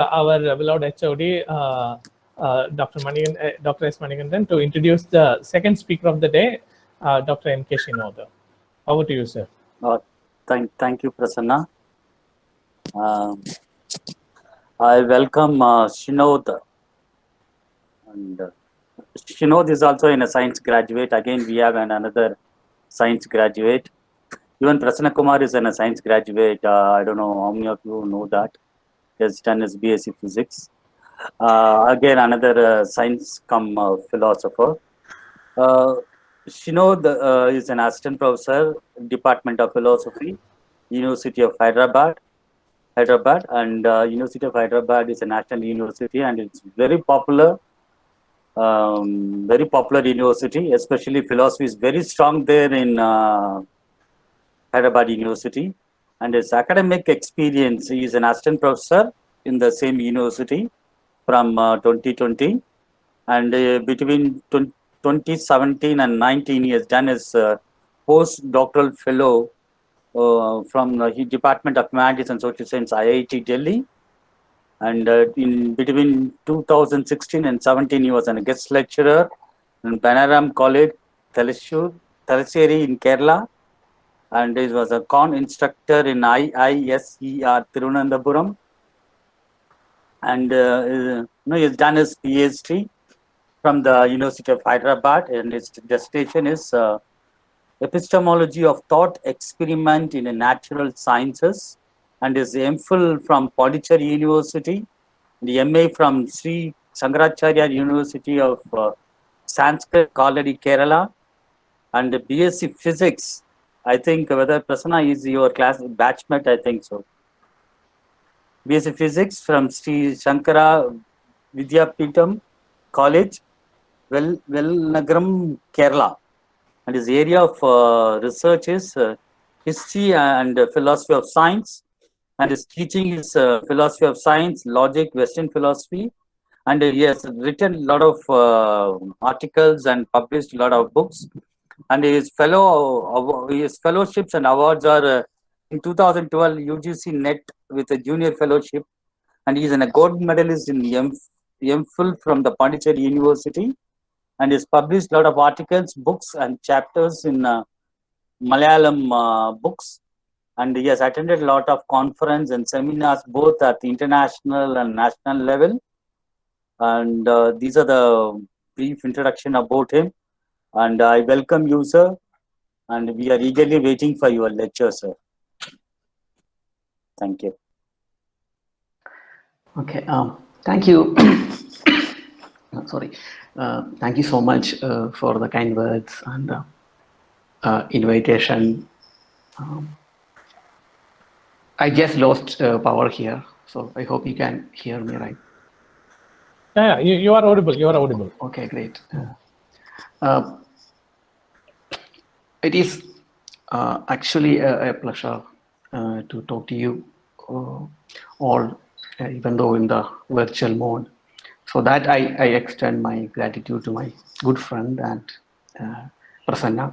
our beloved HOD, Dr. S. Manikandan, to introduce the second speaker of the day, Dr. N.K. Shinod. Over to you, sir. Thank you, Prasanna. I welcome Shinod. And Shinod is also a science graduate. Again, we have another science graduate. Even Prasanna Kumar is a science graduate. I don't know how many of you know that. He has done his BSc Physics. Again, another science philosopher. Shinod is an assistant professor, Department of Philosophy, University of Hyderabad, and University of Hyderabad is a national university, and it's very popular university. Especially philosophy is very strong there in Hyderabad University, and his academic experience, he is an assistant professor in the same university from 2020, and between 2017 and 19 he has done his postdoctoral fellow from the Department of Humanities and Social Science, IIT Delhi. And in between 2016 and 17, he was a guest lecturer in Panaram College, Thalassery in Kerala. And he was a instructor in IISER Tirunandapuram. And he has done his PhD from the University of Hyderabad, and his dissertation is Epistemology of Thought Experiment in the Natural Sciences, and his MPhil from Pondicherry University, the MA from Sri Shankaracharya University of Sanskrit College, Kerala, and the BSc Physics. I think whether Prasanna is your class batchmate, I think so. BSc Physics from Sri Shankara Vidyapeetham College, Velnagaram, Kerala. And his area of research is history and philosophy of science. And his teaching is philosophy of science, logic, Western philosophy. And he has written a lot of articles and published a lot of books. And his fellowships and awards are in 2012 UGC NET with a junior fellowship. And he is a gold medalist in MPhil from the Pondicherry University. And he's published a lot of articles, books, and chapters in Malayalam books. And he has attended a lot of conferences and seminars, both at the international and national level. And these are the brief introduction about him. And I welcome you, sir. And we are eagerly waiting for your lecture, sir. Thank you. Okay. Thank you. Sorry. Thank you so much for the kind words and invitation. I just lost power here, so I hope you can hear me right. Yeah, you are audible. You are audible. Okay, great. It is actually a pleasure to talk to you all, even though in the virtual mode. So that I extend my gratitude to my good friend and Prasanna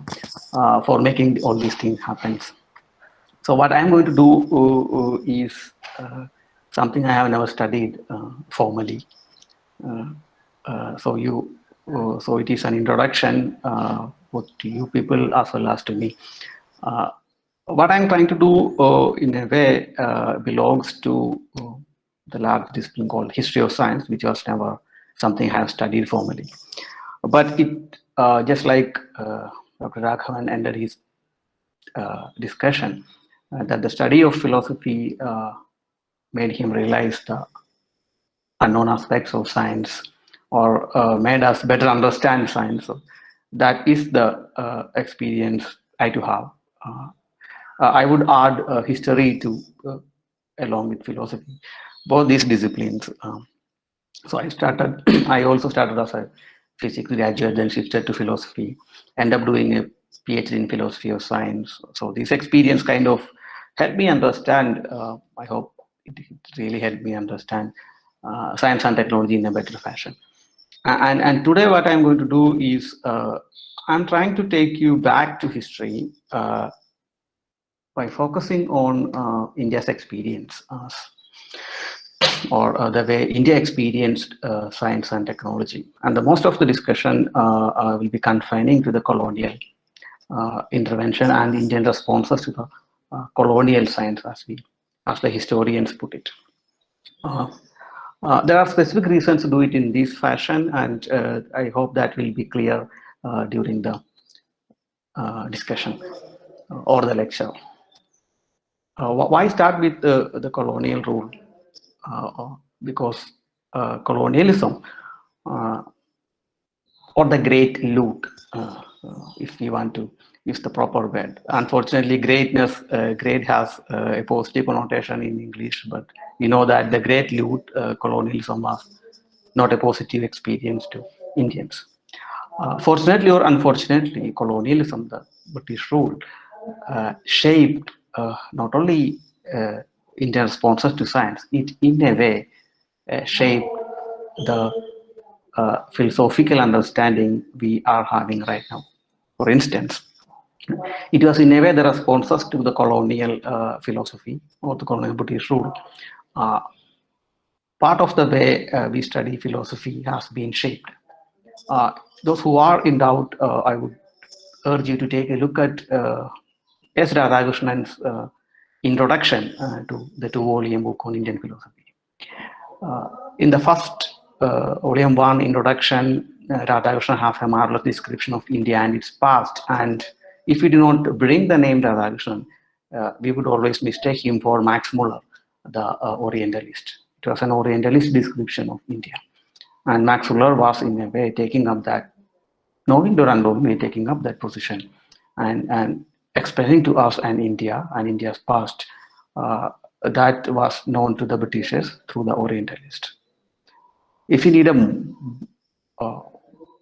for making all these things happen. So what I'm going to do is something I have never studied formally. So it is an introduction both to you people as well as to me. What I'm trying to do in a way belongs to the large discipline called history of science, which was never something I have studied formally. But it just like Dr. Raghavan ended his discussion, that the study of philosophy made him realize the unknown aspects of science, or made us better understand science. So that is the experience I too have. I would add history to along with philosophy, both these disciplines. So I also started as a physics graduate, then shifted to philosophy, ended up doing a PhD in philosophy of science. So this experience kind of helped me understand, I hope it really helped me understand science and technology in a better fashion. And today what I'm going to do is, I'm trying to take you back to history by focusing on India's experience or the way India experienced science and technology. And the most of the discussion will be confining to the colonial intervention and Indian responses to the colonial science, as the historians put it. There are specific reasons to do it in this fashion, and I hope that will be clear during the discussion or the lecture. Why start with the colonial rule? Because colonialism or the great loot, if we want to use the proper word. Unfortunately, greatness, great has a positive connotation in English, but we know that the great loot, colonialism, was not a positive experience to Indians. Fortunately or unfortunately, colonialism, the British rule, shaped not only Indian responses to science, it in a way shaped the philosophical understanding we are having right now. For instance, it was in a way the responses to the colonial philosophy or the colonial British rule. Part of the way we study philosophy has been shaped. Those who are in doubt, I would urge you to take a look at S. Radhakrishnan's introduction to the two-volume book on Indian philosophy. In the first volume 1 introduction, Radhakrishnan has a marvelous description of India and its past. And if we do not bring the name Radhakrishnan, we would always mistake him for Max Muller, the Orientalist. It was an Orientalist description of India. And Max Muller was in a way taking up that, knowing or unknowingly taking up that position and explaining to us an India and India's past that was known to the Britishers through the Orientalist. If you need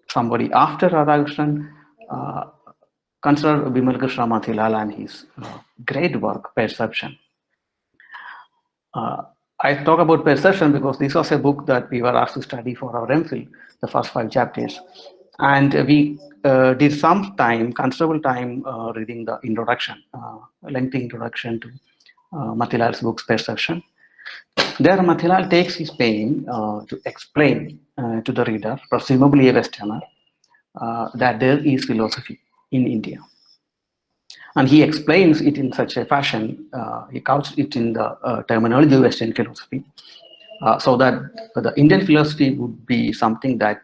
somebody after Radhakrishnan, consider Bimal Krishna Mathilal and his great work, Perception. I talk about Perception because this was a book that we were asked to study for our MPhil, the first 5 chapters. And we did some time, considerable time, reading the introduction, lengthy introduction to Mathilal's book, Perception. There, Mathilal takes his pain to explain to the reader, presumably a Westerner, that there is philosophy in India. And he explains it in such a fashion, he couches it in the terminology of Western philosophy, so that the Indian philosophy would be something that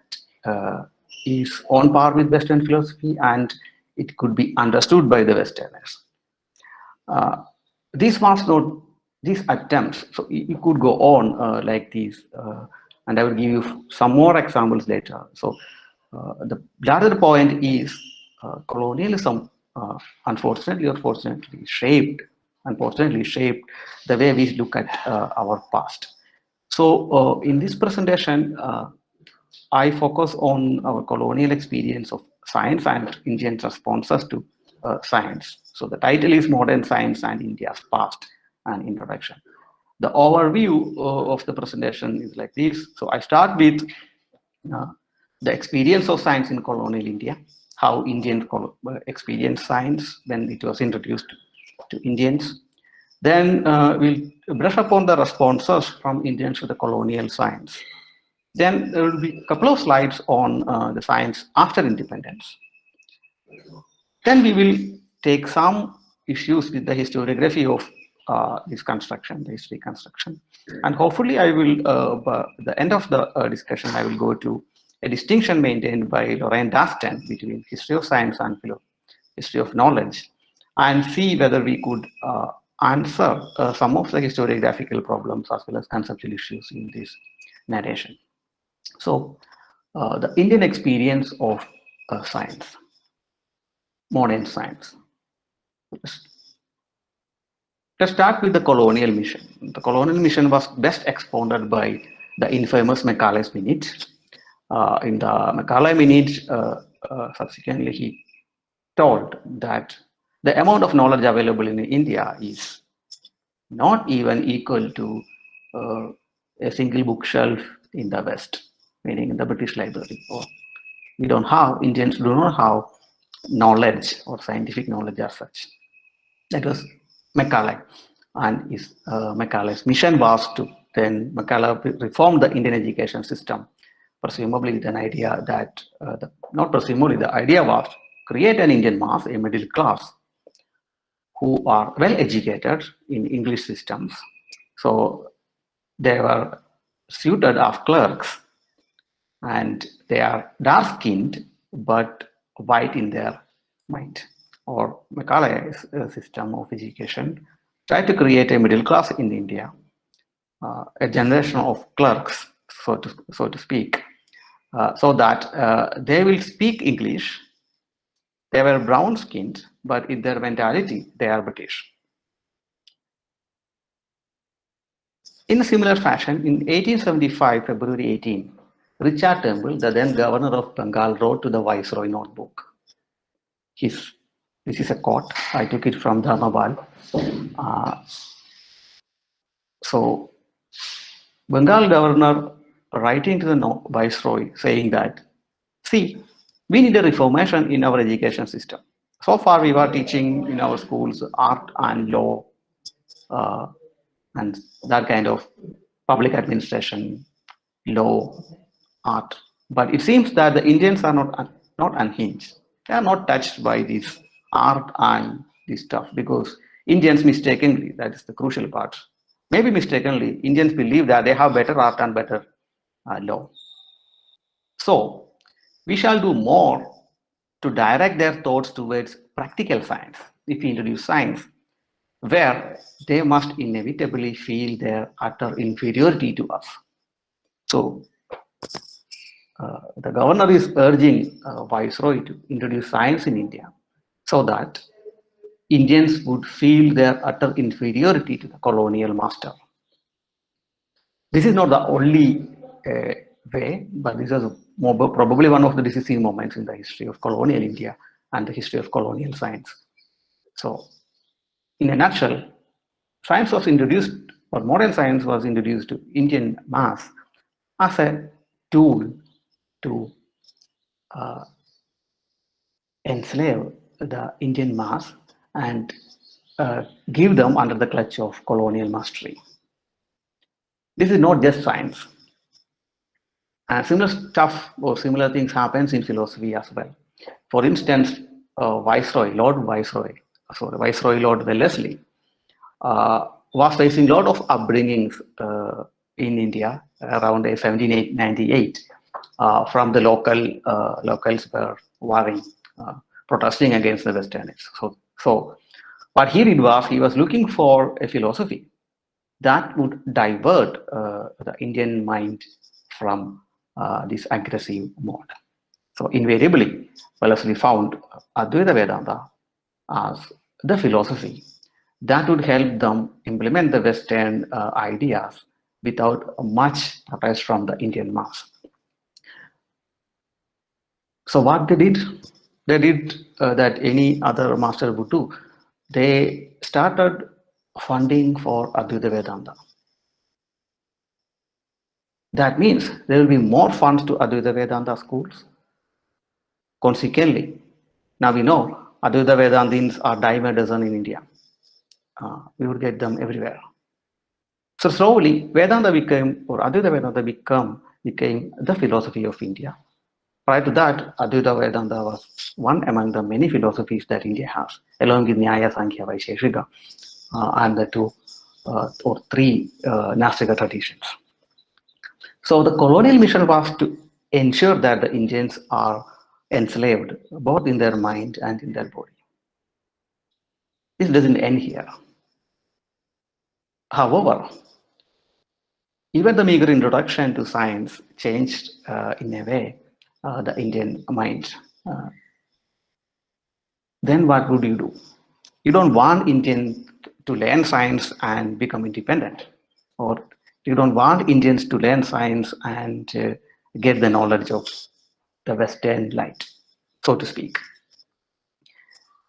is on par with Western philosophy and it could be understood by the Westerners. These attempts, so you could go on like these, and I will give you some more examples later. So the larger point is colonialism, unfortunately or fortunately, shaped the way we look at our past. So in this presentation, I focus on our colonial experience of science and Indian responses to science. So the title is Modern Science and India's Past, an Introduction. The overview of the presentation is like this. So I start with the experience of science in colonial India, how Indians experienced science when it was introduced to Indians. Then we'll brush upon the responses from Indians to the colonial science. Then there will be a couple of slides on the science after independence. Then we will take some issues with the historiography of this construction, the history construction. And hopefully I will, by the end of the discussion, I will go to a distinction maintained by Lorraine Daston between history of science and history of knowledge, and see whether we could answer some of the historiographical problems as well as conceptual issues in this narration. So the Indian experience of science, modern science. Let's start with the colonial mission. The colonial mission was best expounded by the infamous Macaulay's Minute. In the Macaulay Minute, subsequently he told that the amount of knowledge available in India is not even equal to a single bookshelf in the West, meaning in the British Library. Or we don't have, Indians do not have knowledge or scientific knowledge as such. That was Macaulay, and his Macaulay's mission was to then Macaulay reformed the Indian education system, presumably with an idea that, not presumably, the idea was create an Indian mass, a middle class, who are well educated in English systems. So they were suited as clerks, and they are dark skinned but white in their mind. Or Macaulay's system of education tried to create a middle class in India, a generation of clerks, so to speak, so that they will speak English. They were brown skinned, but in their mentality, they are British. In a similar fashion, in 1875, February 18, Richard Temple, the then governor of Bengal, wrote to the Viceroy notebook. This is a quote. I took it from Dharmabal. So, Bengal governor writing to the Viceroy saying that, see, we need a reformation in our education system. So far, we were teaching in our schools art and law and that kind of public administration, law, art. But it seems that the Indians are not unhinged. They are not touched by this art and this stuff because Indians mistakenly, that is the crucial part, maybe mistakenly, Indians believe that they have better art and better law. So we shall do more to direct their thoughts towards practical science. If we introduce science, where they must inevitably feel their utter inferiority to us. So the governor is urging Viceroy to introduce science in India so that Indians would feel their utter inferiority to the colonial master. This is not the only way, but this is probably one of the decisive moments in the history of colonial India and the history of colonial science. So, in a nutshell, science was introduced, or modern science was introduced to Indian mass as a tool to enslave the Indian mass and give them under the clutch of colonial mastery. This is not just science. And similar stuff or similar things happens in philosophy as well. For instance, Viceroy Lord Wellesley was facing a lot of upbringings in India around 1798 from the locals were warring, protesting against the Westernists. So what he did was he was looking for a philosophy that would divert the Indian mind from this aggressive mode. So invariably, Wellesley found Advaita Vedanta as the philosophy that would help them implement the Western ideas without much protest from the Indian mass. So what they did that any other master would do. They started funding for Advaita Vedanta. That means there will be more funds to Advaita Vedanta schools. Consequently, now we know Advaita Vedantins are dime a dozen in India. We would get them everywhere. So slowly, Advaita Vedanta became the philosophy of India. Prior to that, Advaita Vedanta was one among the many philosophies that India has, along with Nyaya, Sankhya, Vaisheshika, and the two or three Nastika traditions. So the colonial mission was to ensure that the Indians are enslaved, both in their mind and in their body. This doesn't end here. However, even the meager introduction to science changed in a way the Indian mind. Then what would you do? You don't want Indians to learn science and become independent, or you don't want Indians to learn science and get the knowledge of the Western light, so to speak.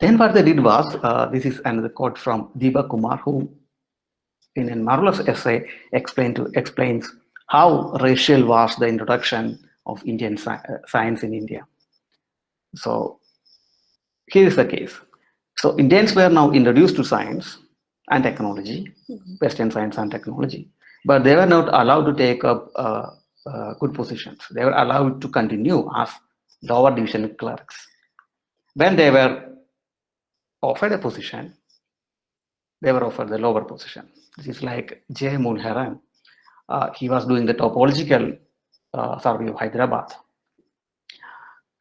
Then what they did was, this is another quote from Deepak Kumar, who in a marvelous essay explains how racial was the introduction of Indian science in India. So here is the case. So Indians were now introduced to science and technology, Western science and technology, but they were not allowed to take up good positions. They were allowed to continue as lower division clerks. When they were offered a position, they were offered the lower position. This is like J. Mulheran. He was doing the topological survey of Hyderabad.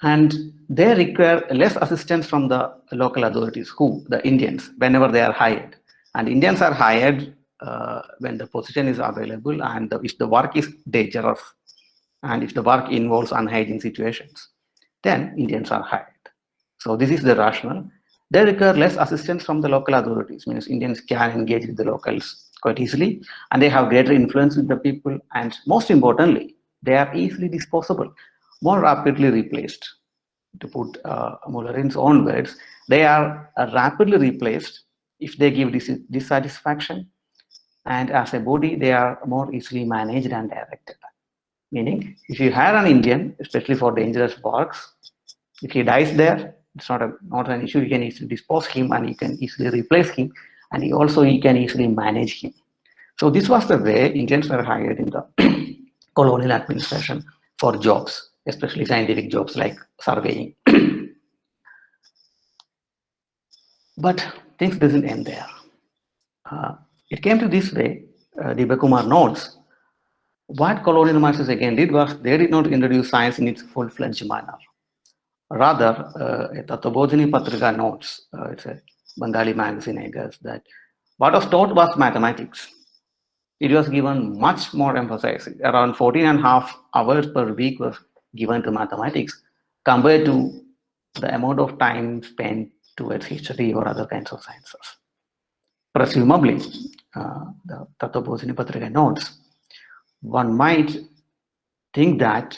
And they require less assistance from the local authorities, who, the Indians, whenever they are hired. And Indians are hired when the position is available and if the work is dangerous and if the work involves unhygiene situations, then Indians are hired. So this is the rationale. They require less assistance from the local authorities, means Indians can engage with the locals quite easily, and they have greater influence with the people, and most importantly, they are easily disposable, more rapidly replaced. To put Mulherin's own words, they are rapidly replaced if they give dissatisfaction, and as a body, they are more easily managed and directed. Meaning, if you hire an Indian, especially for dangerous works, if he dies there, it's not an issue. You can easily dispose him, and you can easily replace him, and you can easily manage him. So this was the way Indians were hired in the colonial administration for jobs, especially scientific jobs like surveying. But things doesn't end there. It came to this way. Dibakumar notes, what colonial masters again did was they did not introduce science in its full-fledged manner. Rather, Tattwabodhini Patrika notes, it's a Bengali magazine, I guess, that what was taught was mathematics. It was given much more emphasis. Around 14.5 hours per week was given to mathematics compared to the amount of time spent towards history or other kinds of sciences. Presumably, the Tattwabodhini Patrika notes, one might think that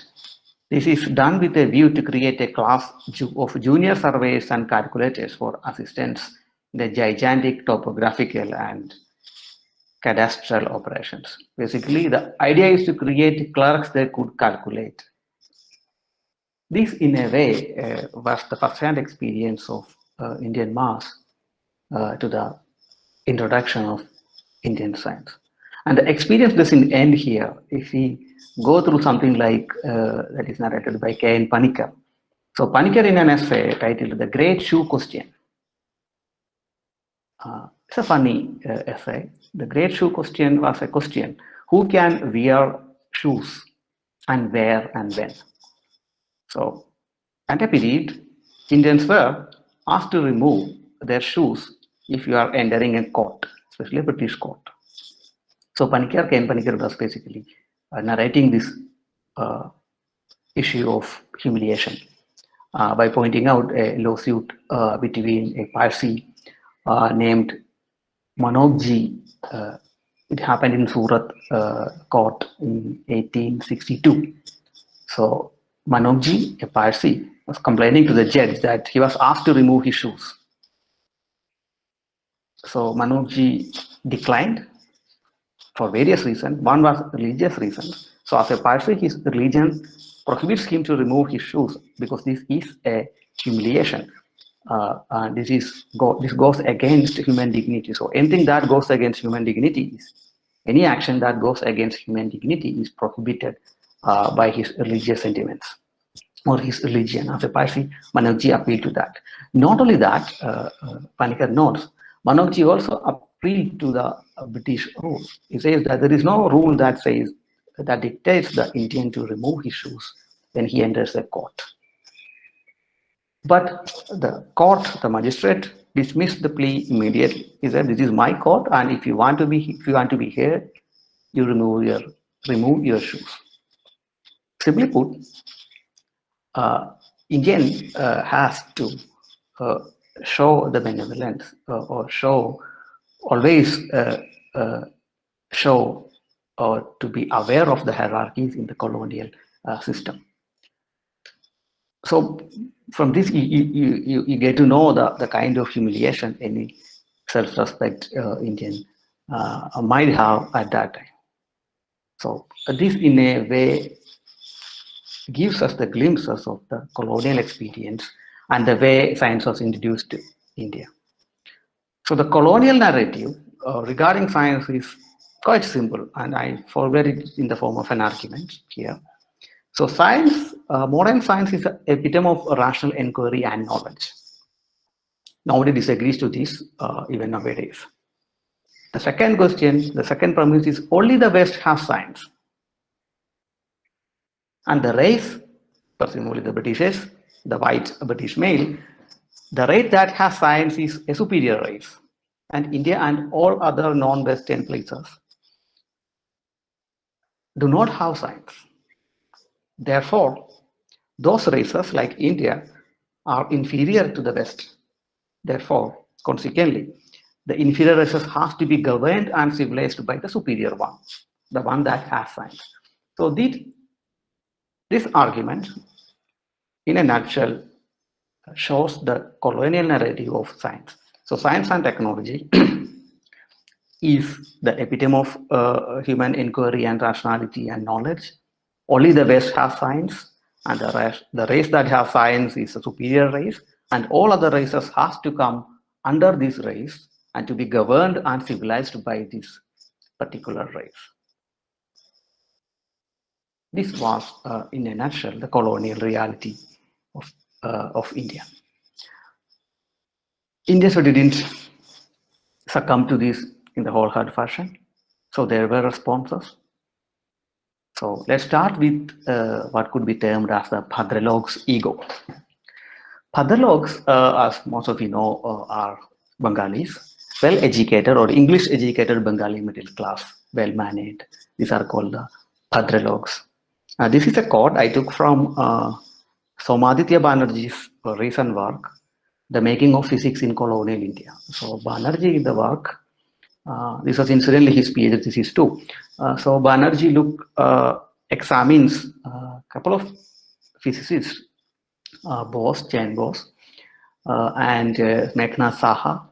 this is done with a view to create a class of junior surveyors and calculators for assistance in the gigantic topographical and cadastral operations. Basically, the idea is to create clerks that could calculate. This, in a way, was the first-hand experience of Indian mass to the introduction of Indian science. And the experience doesn't end here. If we go through something like that is narrated by K.N. Panikkar. So Panikkar, in an essay titled "The Great Shoe Question," it's a funny essay. The Great Shoe Question was a question: who can wear shoes and where and when? So, at a period, Indians were asked to remove their shoes if you are entering a court, especially a British court. So K.N. Panikkar was basically narrating this issue of humiliation by pointing out a lawsuit between a Parsi named Manokji. It happened in Surat court in 1862. So Manokji, a Parsi, was complaining to the judge that he was asked to remove his shoes. So Manokji declined for various reasons. One was religious reasons. So as a Parsi, his religion prohibits him to remove his shoes because this is a humiliation. This goes against human dignity. So anything that goes against human dignity any action that goes against human dignity is prohibited by his religious sentiments or his religion. As a Parsi, Manokji appealed to that. Not only that, Panikkar notes, Manokji also appealed to the British rule. He says that there is no rule that dictates the Indian to remove his shoes when he enters the court. But the court, the magistrate, dismissed the plea immediately. He said, "This is my court, and if you want to be here, you remove your shoes." Simply put, Indian has to show the benevolence or always show or to be aware of the hierarchies in the colonial system. So from this, you get to know the kind of humiliation any self-respect Indian might have at that time. So this, in a way, gives us the glimpses of the colonial experience and the way science was introduced to India. So the colonial narrative regarding science is quite simple, and I forward it in the form of an argument here. So science, modern science is an epitome of rational inquiry and knowledge. Nobody disagrees to this, even nowadays. The second question, the second premise is only the West has science. And the race, presumably the Britishers, the white British male, the race that has science is a superior race. And India and all other non-Western places do not have science. Therefore, those races like India are inferior to the West. Therefore, consequently, the inferior races has to be governed and civilized by the superior one, the one that has science. So this argument, in a nutshell, shows the colonial narrative of science. So science and technology is the epitome of human inquiry and rationality and knowledge. Only the West has science, and the race that has science is a superior race, and all other races has to come under this race and to be governed and civilized by this particular race. This was, in a nutshell, the colonial reality of India. Indians didn't succumb to this in the wholehearted fashion, so there were responses. So let's start with what could be termed as the Bhadralog's ego. Bhadralogs, as most of you know, are Bengalis, well-educated or English-educated Bengali middle class, well-mannered. These are called the Bhadralogs. This is a quote I took from Somaditya Banerjee's recent work, The Making of Physics in Colonial India. So Banerjee in the work, this was incidentally his PhD thesis too. So Banerjee examines a couple of physicists, Jain Bose, and Meghna Saha,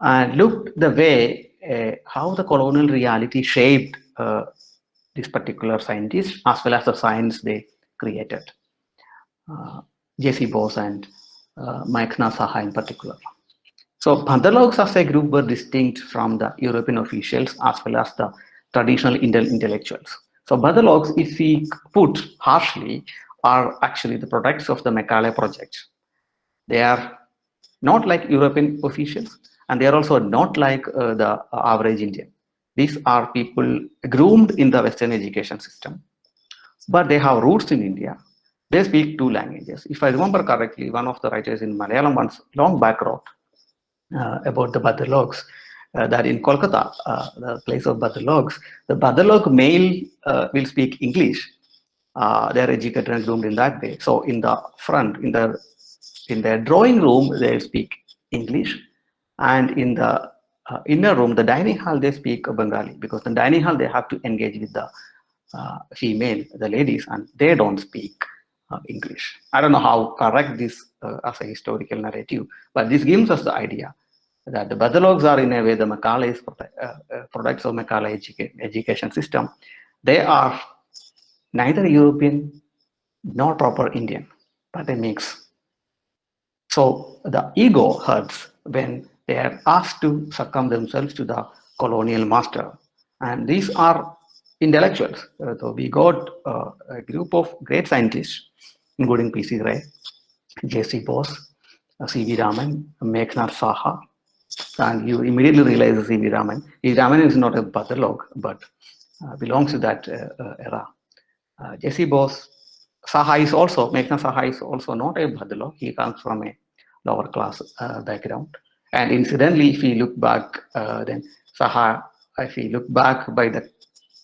and looked the way how the colonial reality shaped this particular scientist as well as the science they created. J.C. Bose and Meghna Saha in particular. So Bhadralogs as a group were distinct from the European officials as well as the traditional intellectuals. So Bhadralogs, if we put harshly, are actually the products of the Macaulay project. They are not like European officials, and they are also not like the average Indian. These are people groomed in the Western education system, but they have roots in India. They speak two languages. If I remember correctly, one of the writers in Malayalam once long back wrote about the Bhadralogs, that in Kolkata, the place of Bhadralogs, the Bhadralog male will speak English. They are educated and groomed in that way. So in the front, in their drawing room, they speak English, and in the inner room, the dining hall, they speak Bengali, because in the dining hall they have to engage with the female, the ladies, and they don't speak English. I don't know how correct this as a historical narrative, but this gives us the idea that the Bhadralogs are in a way the Macaulay's products of Macaulay education system. They are neither European nor proper Indian, but a mix. So the ego hurts when they are asked to succumb themselves to the colonial master. And these are intellectuals. So we got a group of great scientists, including P.C. Ray, J.C. Bose, C.V. Raman, Meghna Saha, and you immediately realize C.V. Raman. C.V. Raman is not a Bhadralog, but belongs to that era. J.C. Bose, Meghna Saha is also not a Bhadralog. He comes from a lower class background. And incidentally, if you look back, then Saha, if you look back by the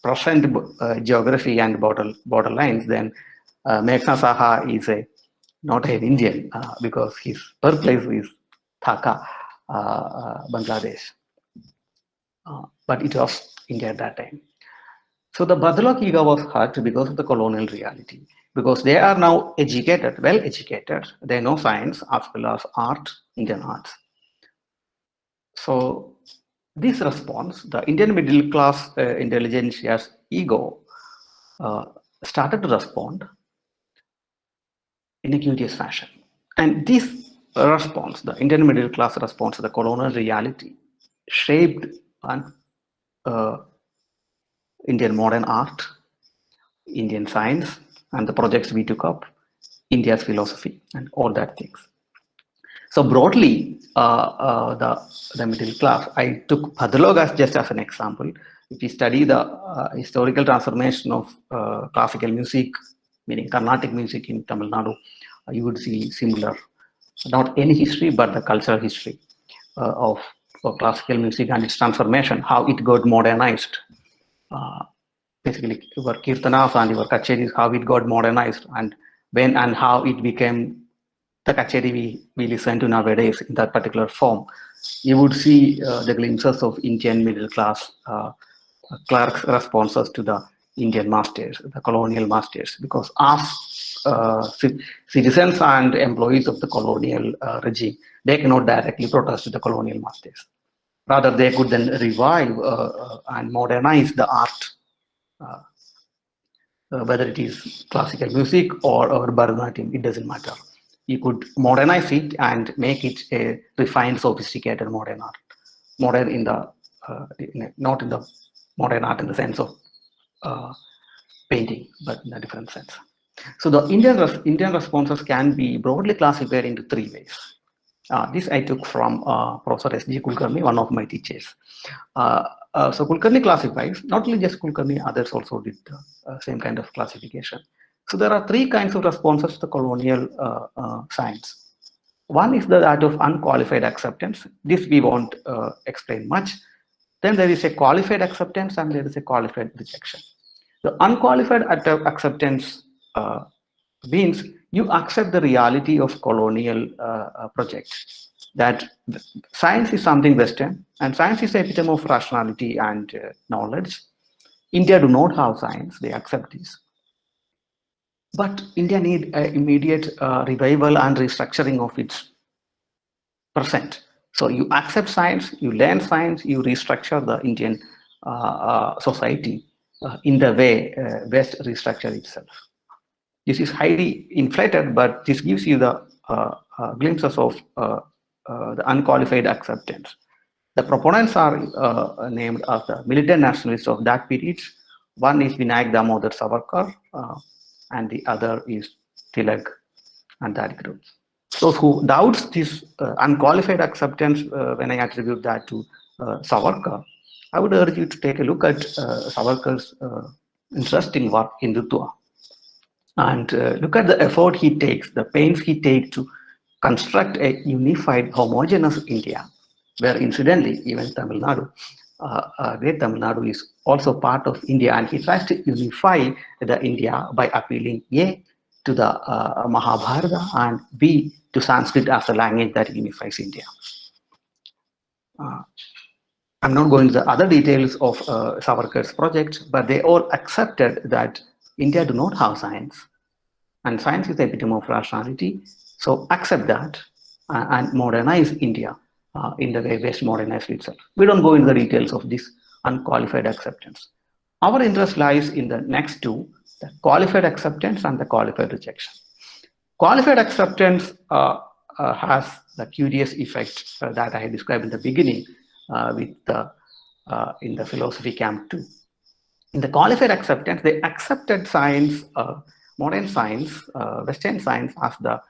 present geography and borderlines, then Meghna Saha is not an Indian because his birthplace is Dhaka, Bangladesh. But it was India at that time. So the Bhadralog ego was hurt because of the colonial reality, because they are now educated, well educated, they know science as well as art, Indian arts. So this response, the Indian middle class intelligentsia's ego started to respond in a curious fashion. And this response, the Indian middle class response to the colonial reality, shaped and Indian modern art, Indian science, and the projects we took up, India's philosophy, and all that things. So broadly, the middle class, I took Bhadralok as just as an example. If you study the historical transformation of classical music, meaning Carnatic music in Tamil Nadu, you would see similar, not any history, but the cultural history of classical music and its transformation, how it got modernized. Basically, your kirtanas and your kacheris, how it got modernized, and when and how it became the kacheri we listen to nowadays in that particular form. You would see the glimpses of Indian middle class clerks' responses to the Indian masters, the colonial masters, because as citizens and employees of the colonial regime, they cannot directly protest to the colonial masters. Rather, they could then revive and modernize the art, whether it is classical music or Bharatanatyam, it doesn't matter. You could modernize it and make it a refined, sophisticated modern art. Modern in the, not in the modern art in the sense of painting, but in a different sense. So the Indian responses can be broadly classified into three ways. This I took from Professor S.G. Kulkarni, one of my teachers. So Kulkarni classifies, not only just Kulkarni, others also did the same kind of classification. So there are three kinds of responses to colonial science. One is that of unqualified acceptance. This we won't explain much. Then there is a qualified acceptance and there is a qualified rejection. The unqualified acceptance means you accept the reality of colonial projects, that science is something Western and science is the epitome of rationality and knowledge. India do not have science, they accept this. But India need immediate revival and restructuring of its present. So you accept science, you learn science, you restructure the Indian society in the way West restructure itself. This is highly inflated, but this gives you the glimpses of the unqualified acceptance. The proponents are named as the militant nationalists of that period. One is Vinayak Damodar Savarkar, and the other is Tilak and that group. Those who doubts this unqualified acceptance, when I attribute that to Savarkar, I would urge you to take a look at Savarkar's interesting work in Hindutva and look at the effort he takes, the pains he takes to construct a unified, homogeneous India, where incidentally, even Tamil Nadu, where Tamil Nadu is also part of India, and he tries to unify the India by appealing A to the Mahabharata and B to Sanskrit as a language that unifies India. I'm not going to the other details of Savarkar's project, but they all accepted that India do not have science, and science is the epitome of rationality. So accept that and modernize India in the way West modernized itself. We don't go into the details of this unqualified acceptance. Our interest lies in the next two, the qualified acceptance and the qualified rejection. Qualified acceptance has the curious effect that I described in the beginning with the in the philosophy camp too. In the qualified acceptance, they accepted science, modern science, Western science as the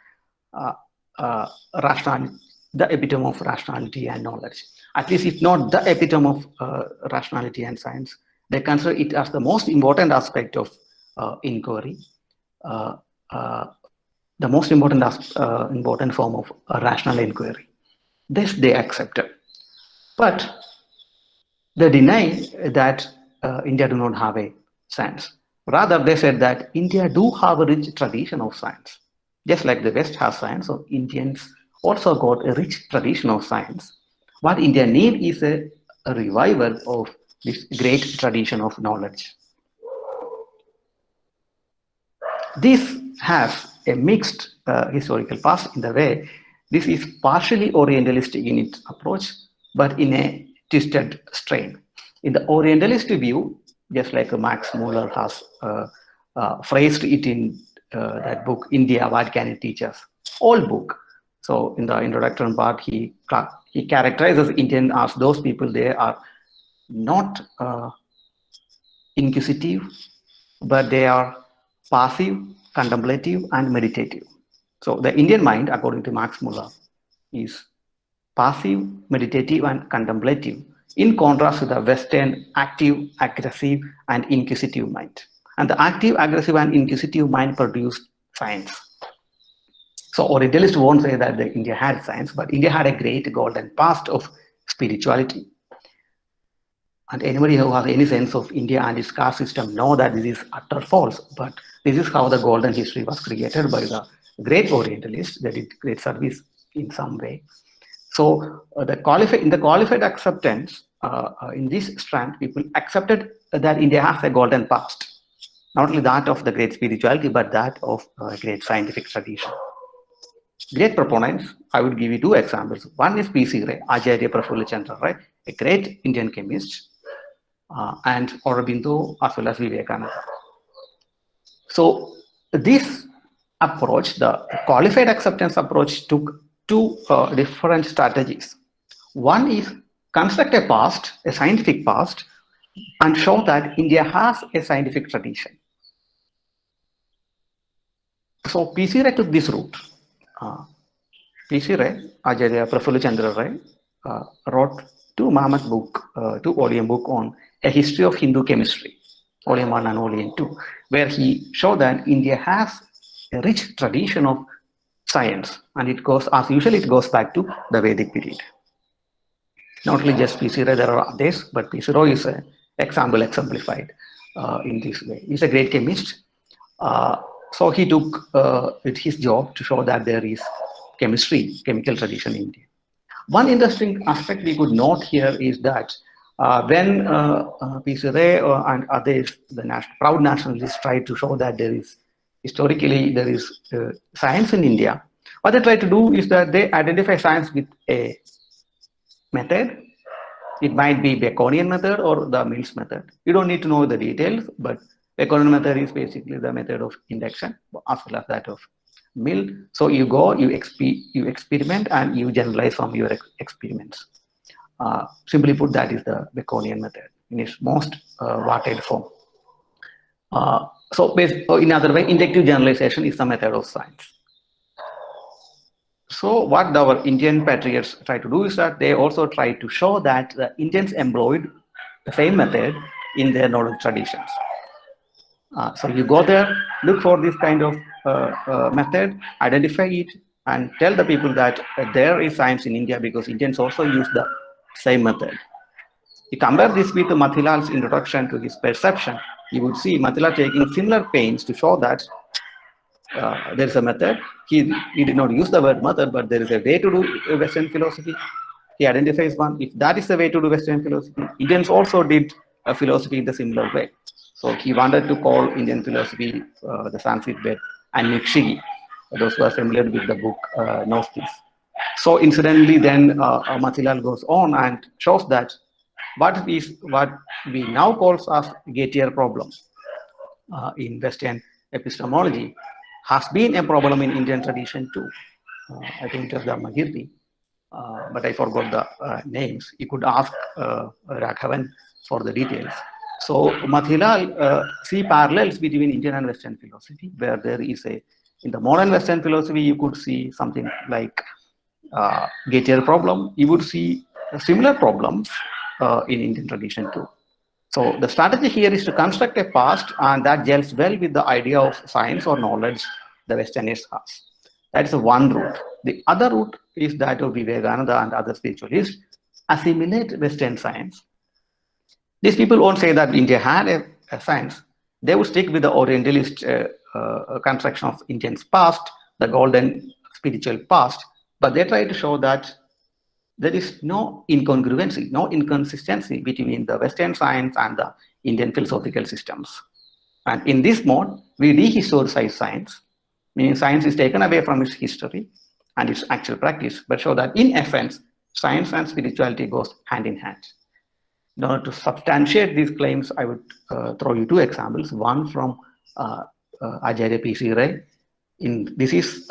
rationality, the epitome of rationality and knowledge. At least if not the epitome of rationality and science, they consider it as the most important aspect of inquiry, the most important form of rational inquiry. This they accepted. But they deny that India do not have a science. Rather, they said that India do have a rich tradition of science. Just like the West has science, so Indians also got a rich tradition of science. What India need is a revival of this great tradition of knowledge. This has a mixed historical past in the way this is partially Orientalistic in its approach, but in a twisted strain. In the Orientalist view, just like Max Muller has phrased it in that book, India, What Can It Teach Us? Old book. So in the introduction part, he characterizes Indian as those people, they are not inquisitive, but they are passive, contemplative, and meditative. So the Indian mind, according to Max Muller, is passive, meditative, and contemplative, in contrast to the Western active, aggressive, and inquisitive mind. And the active, aggressive, and inquisitive mind produced science. So Orientalists won't say that India had science, but India had a great golden past of spirituality. And anybody who has any sense of India and its caste system know that this is utter false. But this is how the golden history was created by the great Orientalists that did great service in some way. So in the qualified acceptance, in this strand, people accepted that India has a golden past, not only that of the great spirituality, but that of a great scientific tradition. Great proponents, I would give you two examples. One is P.C. Ray, Acharya Prafulla Chandra Ray, a great Indian chemist, and Aurobindo as well as Vivekananda. So this approach, the qualified acceptance approach, took two different strategies. One is construct a past, a scientific past, and show that India has a scientific tradition. So P.C. Ray took this route. P.C. Ray, Acharya Prafulla Chandra Ray, wrote two volume book on a history of Hindu chemistry, volume 1 and volume 2, where he showed that India has a rich tradition of science, and it goes, as usual, it goes back to the Vedic period. Not only just P.C. Ray, there are others, but P.C. Ray is an example exemplified in this way. He's a great chemist. So he took it his job to show that there is chemical tradition in India. One interesting aspect we could note here is that when P.C. Ray and others, the proud nationalists, tried to show that historically there is science in India, what they try to do is that they identify science with a method. It might be Baconian method or the Mill's method. You don't need to know the details, but Baconian method is basically the method of induction as well as that of Mill. So you go, you experiment, and you generalize from your experiments. Simply put, that is the Baconian method in its most watered form. So in other way, inductive generalization is the method of science. So what our Indian patriots try to do is that they also try to show that the Indians employed the same method in their knowledge traditions. So you go there, look for this kind of method, identify it, and tell the people that there is science in India because Indians also use the same method. You compare this with Mathilal's introduction to his perception, you would see Mathilal taking similar pains to show that there is a method. He did not use the word method, but there is a way to do Western philosophy. He identifies one. If that is the way to do Western philosophy, Indians also did philosophy in the similar way. So he wanted to call Indian philosophy the Sanskrit word Anukshigi. Those who are familiar with the book knows this. So incidentally, then Mathilal goes on and shows that what we now call as Gautier problem in Western epistemology has been a problem in Indian tradition too. I think it was the Magirti, but I forgot the names. You could ask Raghavan for the details. So Mathilal see parallels between Indian and Western philosophy, where there is in the modern Western philosophy, you could see something like Gautier problem. You would see similar problems in Indian tradition too. So the strategy here is to construct a past, and that gels well with the idea of science or knowledge the Westerners has. That is one route. The other route is that of Vivekananda and other spiritualists assimilate Western science. These people won't say that India had a science. They would stick with the Orientalist construction of Indian's past, the golden spiritual past, but they try to show that there is no incongruency, no inconsistency between the Western science and the Indian philosophical systems. And in this mode, we dehistoricize science, meaning science is taken away from its history and its actual practice, but show that in essence, science and spirituality goes hand in hand. In order to substantiate these claims, I would throw you two examples. One from Acharya P.C. Ray. This is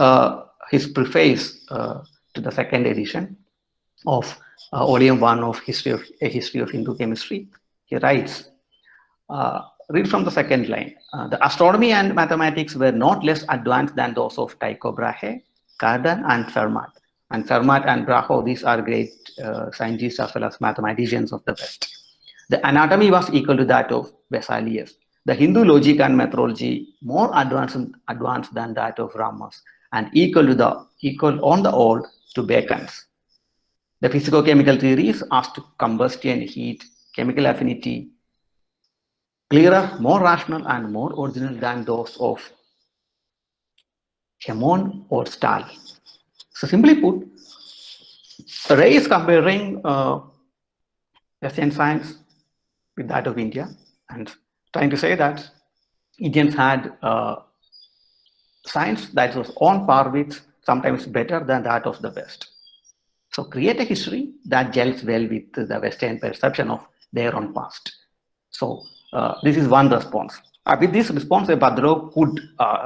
his preface to the second edition of volume 1 of A History of Hindu Chemistry. He writes, read from the second line. The astronomy and mathematics were not less advanced than those of Tycho Brahe, Cardan, and Fermat. And Fermat and Brahe, these are great scientists as well as mathematicians of the West. The anatomy was equal to that of Vesalius. The Hindu logic and methodology more advanced than that of Ramas, and equal on the whole to Bacon's. The physico-chemical theories as to combustion, heat, chemical affinity, clearer, more rational, and more original than those of Hemon or Stahl. So simply put, Ray is comparing Western science with that of India and trying to say that Indians had science that was on par with, sometimes better than that of the West. So create a history that gels well with the Western perception of their own past. So this is one response. With this response, Bhadro could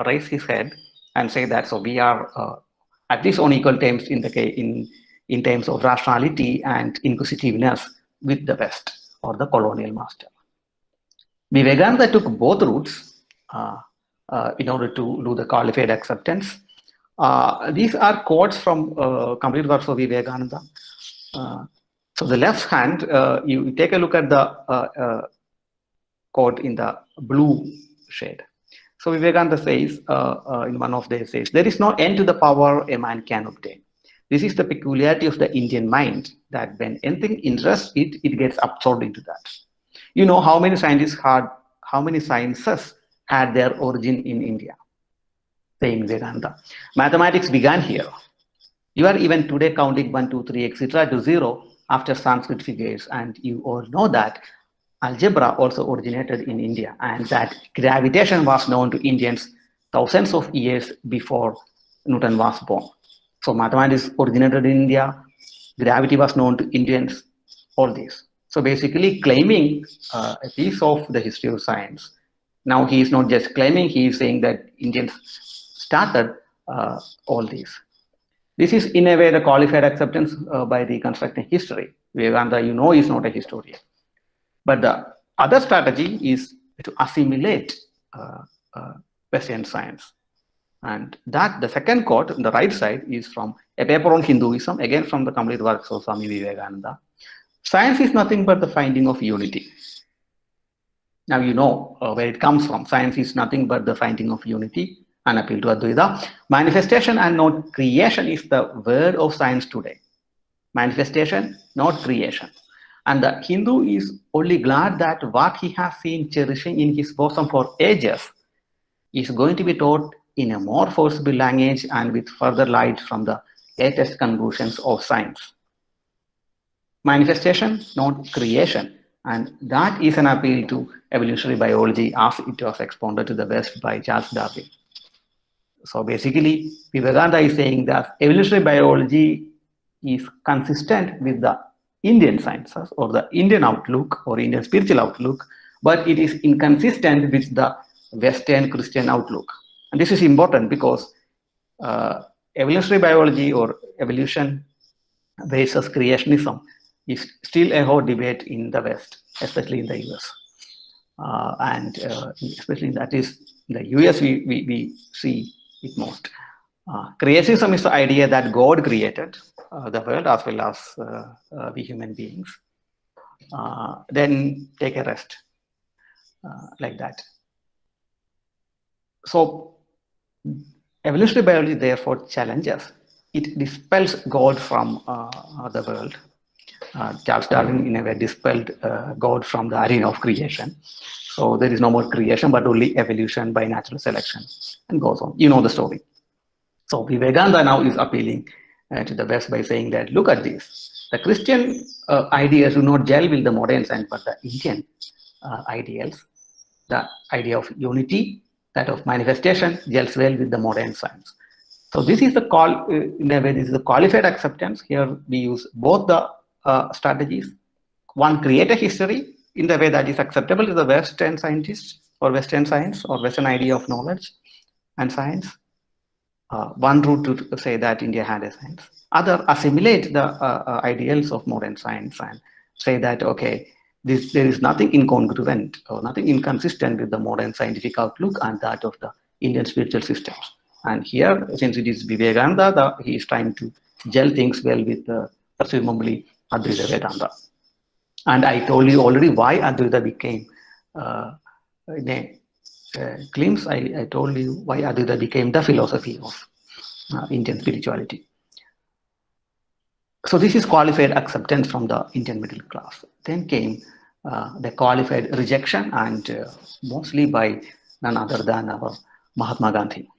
raise his head and say that so we are at least on equal terms in terms of rationality and inquisitiveness with the West or the colonial master. Vivekananda took both routes in order to do the qualified acceptance. These are quotes from complete works of Vivekananda. So the left hand, you take a look at the quote in the blue shade. So Vivekananda says in one of their essays, there is no end to the power a man can obtain. This is the peculiarity of the Indian mind, that when anything interests it, it gets absorbed into that. You know how many scientists had, how many sciences had their origin in India? Saying Vivekananda. Mathematics began here. You are even today counting 1, 2, 3, etc. to 0 after Sanskrit figures, and you all know that algebra also originated in India, and that gravitation was known to Indians thousands of years before Newton was born. So mathematics originated in India, gravity was known to Indians, all this. So basically claiming a piece of the history of science. Now he is not just claiming, he is saying that Indians started all these. This is in a way the qualified acceptance by reconstructing history. Vivekananda, you know, is not a historian. But the other strategy is to assimilate Western science. And that the second quote on the right side is from a paper on Hinduism, again from the complete works of Swami Vivekananda. Science is nothing but the finding of unity. Now you know where it comes from. Science is nothing but the finding of unity, an appeal to Advaita. Manifestation and not creation is the word of science today. Manifestation, not creation. And the Hindu is only glad that what he has seen cherishing in his bosom for ages is going to be taught in a more forcible language and with further light from the latest conclusions of science. Manifestation, not creation. And that is an appeal to evolutionary biology as it was expounded to the West by Charles Darwin. So basically, Vivekananda is saying that evolutionary biology is consistent with the Indian sciences or the Indian outlook or Indian spiritual outlook, but it is inconsistent with the Western Christian outlook. And this is important because evolutionary biology or evolution versus creationism is still a hot debate in the West, especially in the US. And especially that is in the US, we see it most. Creationism is the idea that God created the world as well as we human beings. Then take a rest like that. So evolutionary biology therefore challenges. It dispels God from the world. Charles Darwin in a way dispelled God from the arena of creation. So there is no more creation, but only evolution by natural selection, and goes on. You know the story. So Vivekananda now is appealing to the West by saying that, look at this. The Christian ideas do not gel with the modern science, but the Indian ideals, the idea of unity, that of manifestation, gels well with the modern science. So this is the call, in a way, this is the qualified acceptance. Here we use both the strategies. One, create a history in the way that is acceptable to the Western scientists or Western science or Western idea of knowledge and science. One route to say that India had a science. Other, assimilate the ideals of modern science and say that, okay, there is nothing incongruent or nothing inconsistent with the modern scientific outlook and that of the Indian spiritual systems. And here, since it is Vivekananda, he is trying to gel things well with presumably Advaita Vedanta. And I told you already why Advaita became, in a glimpse, I told you why Advaita became the philosophy of Indian spirituality. So this is qualified acceptance from the Indian middle class. Then came the qualified rejection, and mostly by none other than our Mahatma Gandhi.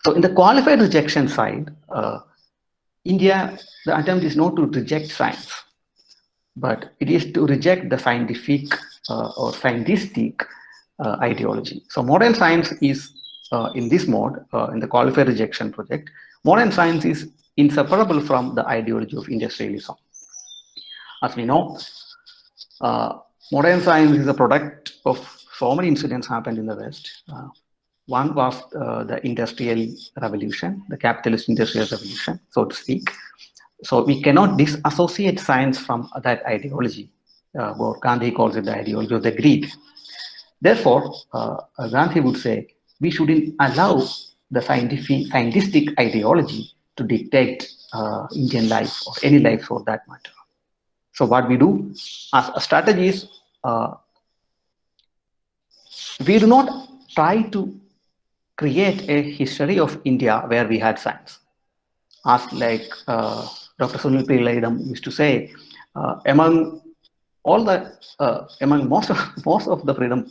So in the qualified rejection side, India, the attempt is not to reject science, but it is to reject the scientific or scientistic ideology. So modern science is in this mode, in the qualified rejection project, modern science is inseparable from the ideology of industrialism. As we know, modern science is a product of so many incidents happened in the West. One was the industrial revolution, the capitalist industrial revolution, so to speak. So we cannot disassociate science from that ideology, or Gandhi calls it the ideology of the greed. Therefore, Gandhi would say we shouldn't allow the scientific ideology to dictate Indian life or any life for that matter. So what we do as a strategy is we do not try to create a history of India where we had science. As like Dr. Sunil Pillai used to say, among all the among most of the freedom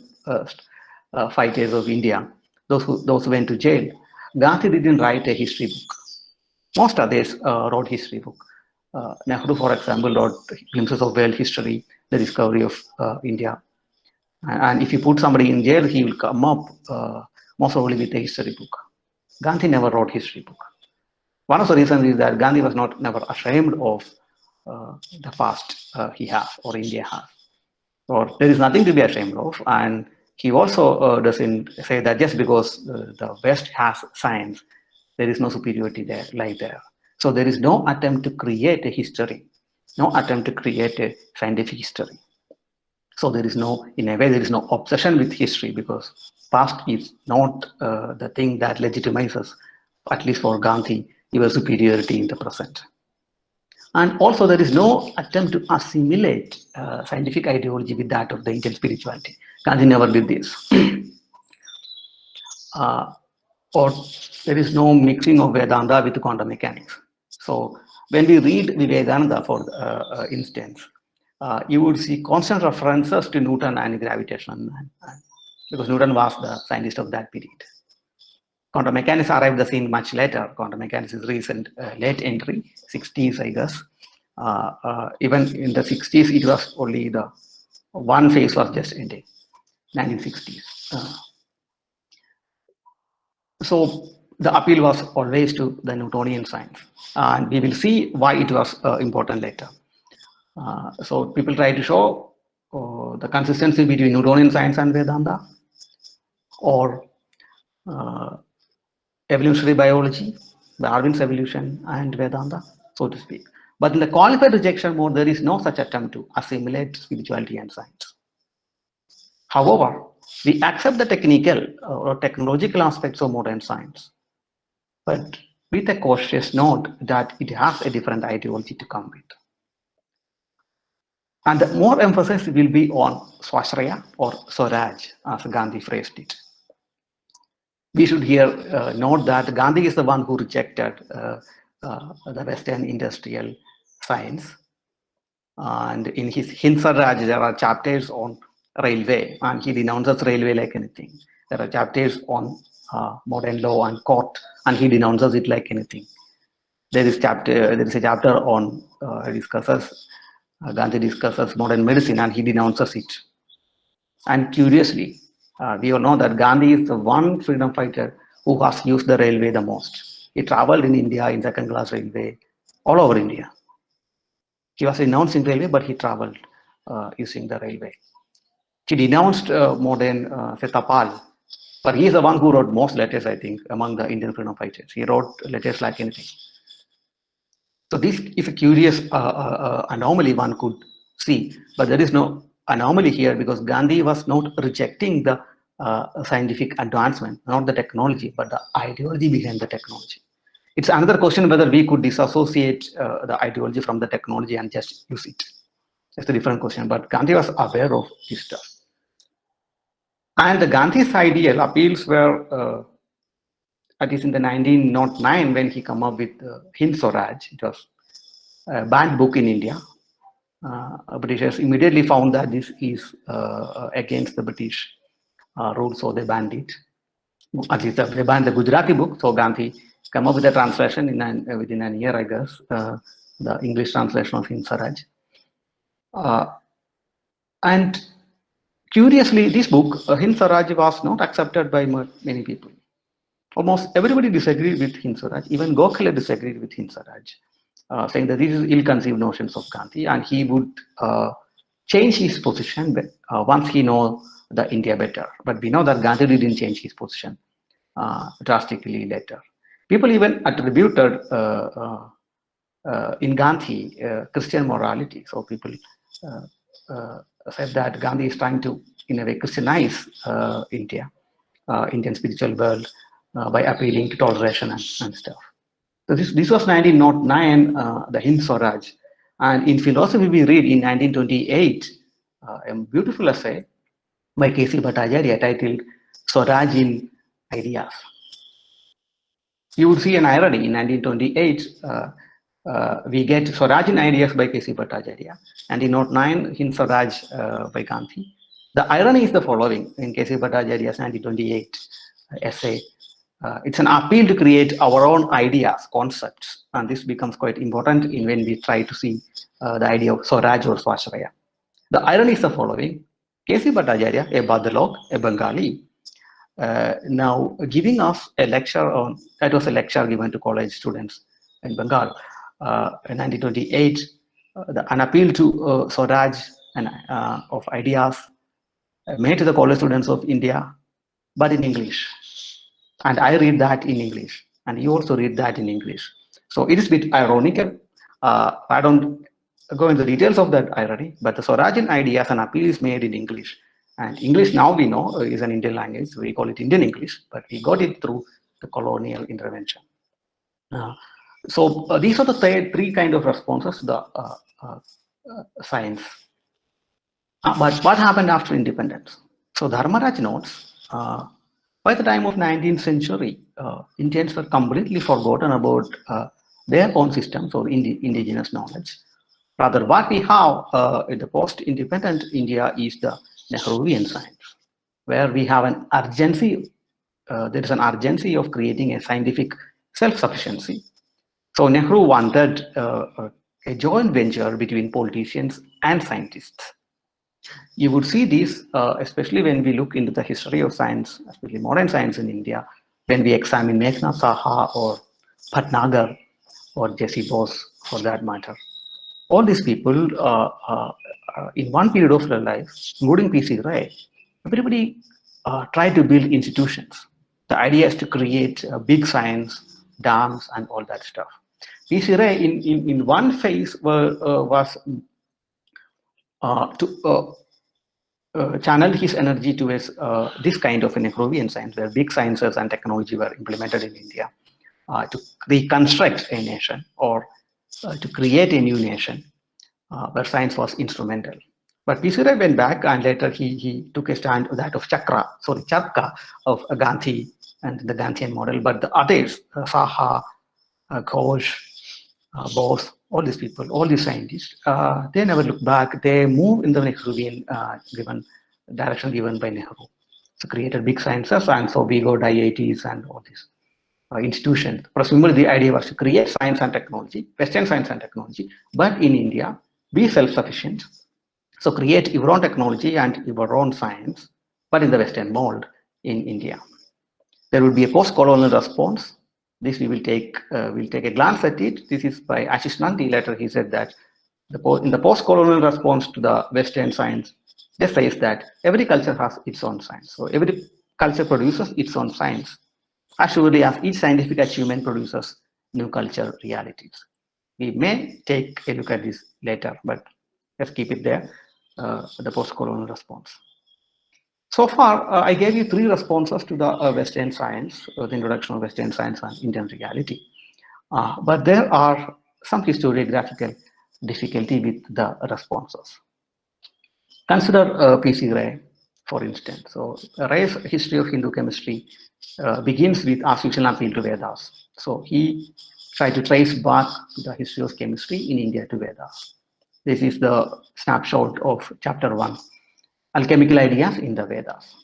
fighters of India, those who went to jail, Gandhi didn't write a history book. Most others wrote history book. Nehru, for example, wrote glimpses of world history, the discovery of India. And if you put somebody in jail, he will come up most probably with a history book. Gandhi never wrote history book. One of the reasons is that Gandhi was never ashamed of the past he has or India has. Or there is nothing to be ashamed of. And he also doesn't say that just because the West has science, there is no superiority there, like there. So there is no attempt to create a history, no attempt to create a scientific history. So there is no, in a way, there is no obsession with history because past is not the thing that legitimizes, at least for Gandhi, your superiority in the present. And also there is no attempt to assimilate scientific ideology with that of the Indian spirituality. Gandhi never did this. Or there is no mixing of Vedanta with quantum mechanics. So when we read Vivekananda, for instance, you would see constant references to Newton and gravitation, because Newton was the scientist of that period. Quantum mechanics arrived the scene much later. Quantum mechanics is recent, late entry, 60s, I guess. Even in the 60s, it was only the one phase was just ending, 1960s. So the appeal was always to the Newtonian science, and we will see why it was important later. So people try to show the consistency between Newtonian science and Vedanta, or evolutionary biology, Darwin's evolution and Vedanta, so to speak. But in the qualified rejection mode, there is no such attempt to assimilate spirituality and science. However, we accept the technical or technological aspects of modern science, but with a cautious note that it has a different ideology to come with. And the more emphasis will be on Swashraya or Swaraj, as Gandhi phrased it. We should here note that Gandhi is the one who rejected the Western industrial science. And in his Hinsa Raj, there are chapters on railway, and he denounces railway like anything. There are chapters on modern law and court, and he denounces it like anything. There is a chapter on Gandhi discusses modern medicine, and he denounces it. And curiously, we all know that Gandhi is the one freedom fighter who has used the railway the most. He traveled in India in second-class railway, all over India. He was renouncing railway, but he traveled using the railway. He denounced modern Tapal, but he is the one who wrote most letters, I think, among the Indian freedom fighters. He wrote letters like anything. So this is a curious anomaly one could see, but there is no anomaly here, because Gandhi was not rejecting the scientific advancement, not the technology, but the ideology behind the technology. It's another question whether we could disassociate the ideology from the technology and just use it. It's a different question, but Gandhi was aware of this stuff. And the Gandhi's ideal appeals were, at least in the 1909, when he came up with Hind Swaraj. It was a banned book in India. Britishers immediately found that this is against the British rules, so they banned it. At least they banned the Gujarati book. So Gandhi came up with a translation within a year, I guess, the English translation of Hind Swaraj. And curiously, this book, Hind Swaraj, was not accepted by many people. Almost everybody disagreed with Hind Swaraj. Even Gokhale disagreed with Hind Swaraj, saying that these are ill-conceived notions of Gandhi, and he would change his position once he knows the India better. But we know that Gandhi didn't change his position drastically later. People even attributed in Gandhi Christian morality. So people said that Gandhi is trying to, in a way, Christianize India, Indian spiritual world, by appealing to toleration and stuff. So this was 1909, the Hind Swaraj. And in philosophy, we read in 1928 a beautiful essay by K.C. Bhattacharya titled Swaraj in Ideas. You would see an irony. In 1928, we get Swaraj in Ideas by K.C. Bhattacharya, and in 1909, Hind Swaraj by Gandhi. The irony is the following in K.C. Bhattacharya's 1928 essay. It's an appeal to create our own ideas, concepts, and this becomes quite important when we try to see the idea of Swaraj or Swashraya. The irony is the following. K.C. Bhattacharya, a Badalok, a Bengali, now giving us a lecture on, that was a lecture given to college students in Bengal in 1928, an appeal to Swaraj and of ideas made to the college students of India, but in English. And I read that in English, and you also read that in English. So it is a bit ironical. I don't go into the details of that irony, but the Swaraj ideas and appeal is made in English. And English, now we know, is an Indian language. We call it Indian English, but we got it through the colonial intervention. So these are the three kind of responses to the science. But what happened after independence? So Dharmaraj notes, by the time of 19th century, Indians were completely forgotten about their own systems or indigenous knowledge. Rather, what we have in the post-independent India is the Nehruvian science, where we have an urgency. There is an urgency of creating a scientific self-sufficiency. So Nehru wanted a joint venture between politicians and scientists. You would see this, especially when we look into the history of science, especially modern science in India, when we examine Meghna Saha or Bhatnagar or Jesse Bose for that matter. All these people, in one period of their life, including P.C. Ray, everybody tried to build institutions. The idea is to create big science, dams, and all that stuff. P.C. Ray, in one phase, was to channeled his energy towards this kind of an Nehruvian science, where big sciences and technology were implemented in India to reconstruct a nation or to create a new nation where science was instrumental. But P.C. Ray went back, and later he took a stand that of Charka of Gandhi and the Gandhian model. But the others, Saha, Ghosh, Bose, all these people, all these scientists, they never look back. They move in the Nehruvian direction given by Nehru. So created big sciences, and so we got IITs and all these institutions. Presumably the idea was to create science and technology, Western science and technology, but in India, be self-sufficient. So create your own technology and your own science, but in the Western mold in India. There will be a post-colonial response. This we will take. We'll take a glance at it. This is by Ashish Nandi. Later he said that in the post-colonial response to the Western science, they says that every culture has its own science. So every culture produces its own science, as surely as each scientific achievement produces new culture realities. We may take a look at this later, but let's keep it there. the post-colonial response. So far, I gave you 3 responses to the Western science, the introduction of Western science and Indian reality. But there are some historiographical difficulty with the responses. Consider P.C. Ray, for instance. So Ray's history of Hindu chemistry begins with as usual appeal to Vedas. So he tried to trace back the history of chemistry in India to Vedas. This is the snapshot of chapter 1, alchemical ideas in the Vedas.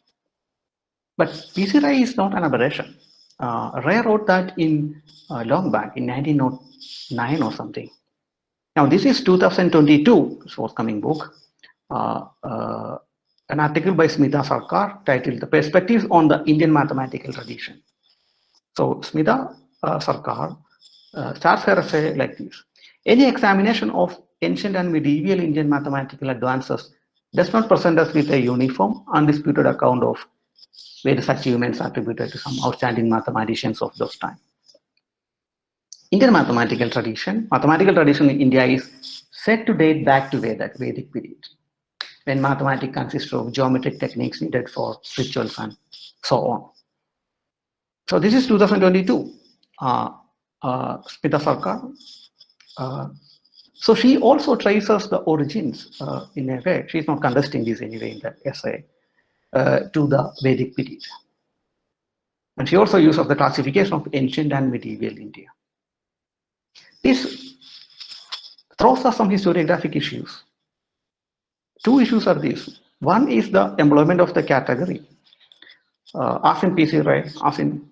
But P.C. Ray is not an aberration. Ray wrote that in long back in 1909 or something. Now this is 2022 forthcoming book. An article by Smita Sarkar titled "The Perspectives on the Indian Mathematical Tradition." So Smita Sarkar starts her essay like this: any examination of ancient and medieval Indian mathematical advances does not present us with a uniform, undisputed account of various achievements attributed to some outstanding mathematicians of those times. Indian mathematical tradition in India is said to date back to Vedic period, when mathematics consists of geometric techniques needed for rituals and so on. So this is 2022. Smita Sarkar. So she also traces the origins in a way. She's not contesting this anyway in the essay to the Vedic period. And she also uses the classification of ancient and medieval India. This throws us some historiographic issues. 2 issues are these. One is the employment of the category. As in P.C. Ray, as in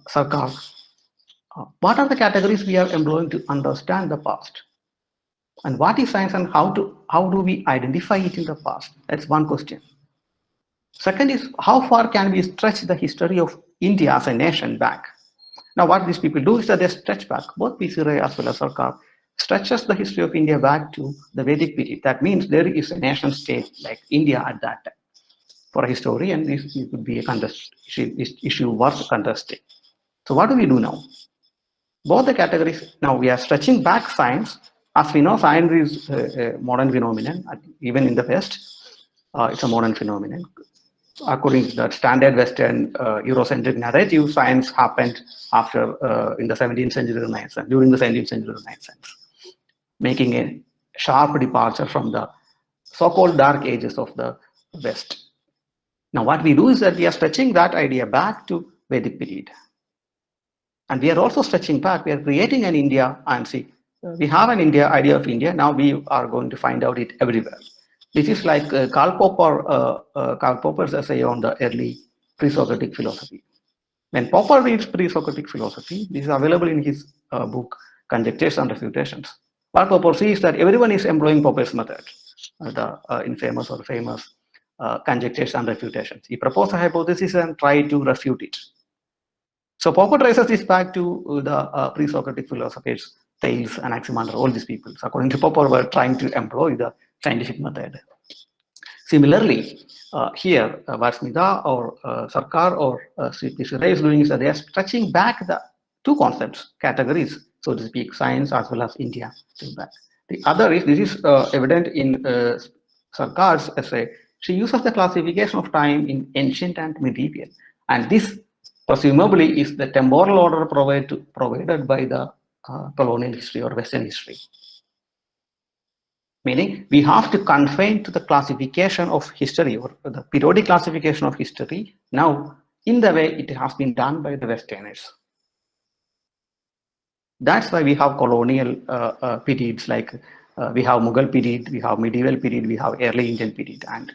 Sarkar. What are the categories we are employing to understand the past? And what is science and how do we identify it in the past? That's one question. Second is, how far can we stretch the history of India as a nation back? Now, what these people do is that they stretch back. Both P.C. Ray as well as Sarkar stretches the history of India back to the Vedic period. That means there is a nation state like India at that time. For a historian, this could be a issue worth contesting. So what do we do now? Both the categories, now we are stretching back science. As we know, science is a modern phenomenon. Even in the West, it's a modern phenomenon. According to the standard Western Eurocentric narrative, science happened after in the 17th century Renaissance, during the 17th century Renaissance, making a sharp departure from the so-called dark ages of the West. Now, what we do is that we are stretching that idea back to Vedic period. And we are also stretching back, we are creating an India, and see, we have an idea of India, now we are going to find out it everywhere. This is like Karl Popper's essay on the early pre-Socratic philosophy. When Popper reads pre-Socratic philosophy, this is available in his book, Conjectures and Refutations. What Popper sees is that everyone is employing Popper's method, the infamous or famous Conjectures and Refutations. He proposed a hypothesis and tried to refute it. So Popper traces this back to the pre-Socratic philosophers, Thales, Anaximander, all these people. So according to Popper, were trying to employ the scientific method. Similarly, here, what Smita or Sarkar or P.C. Ray is doing is that they are stretching back the 2 concepts, categories, so to speak, science as well as India. Back. The other is, this is evident in Sarkar's essay. She uses the classification of time in ancient and medieval, and this presumably is the temporal order provided by the colonial history or Western history. Meaning, we have to confine to the classification of history or the periodic classification of history now in the way it has been done by the Westerners. That's why we have colonial periods like we have Mughal period, we have medieval period, we have early Indian period, and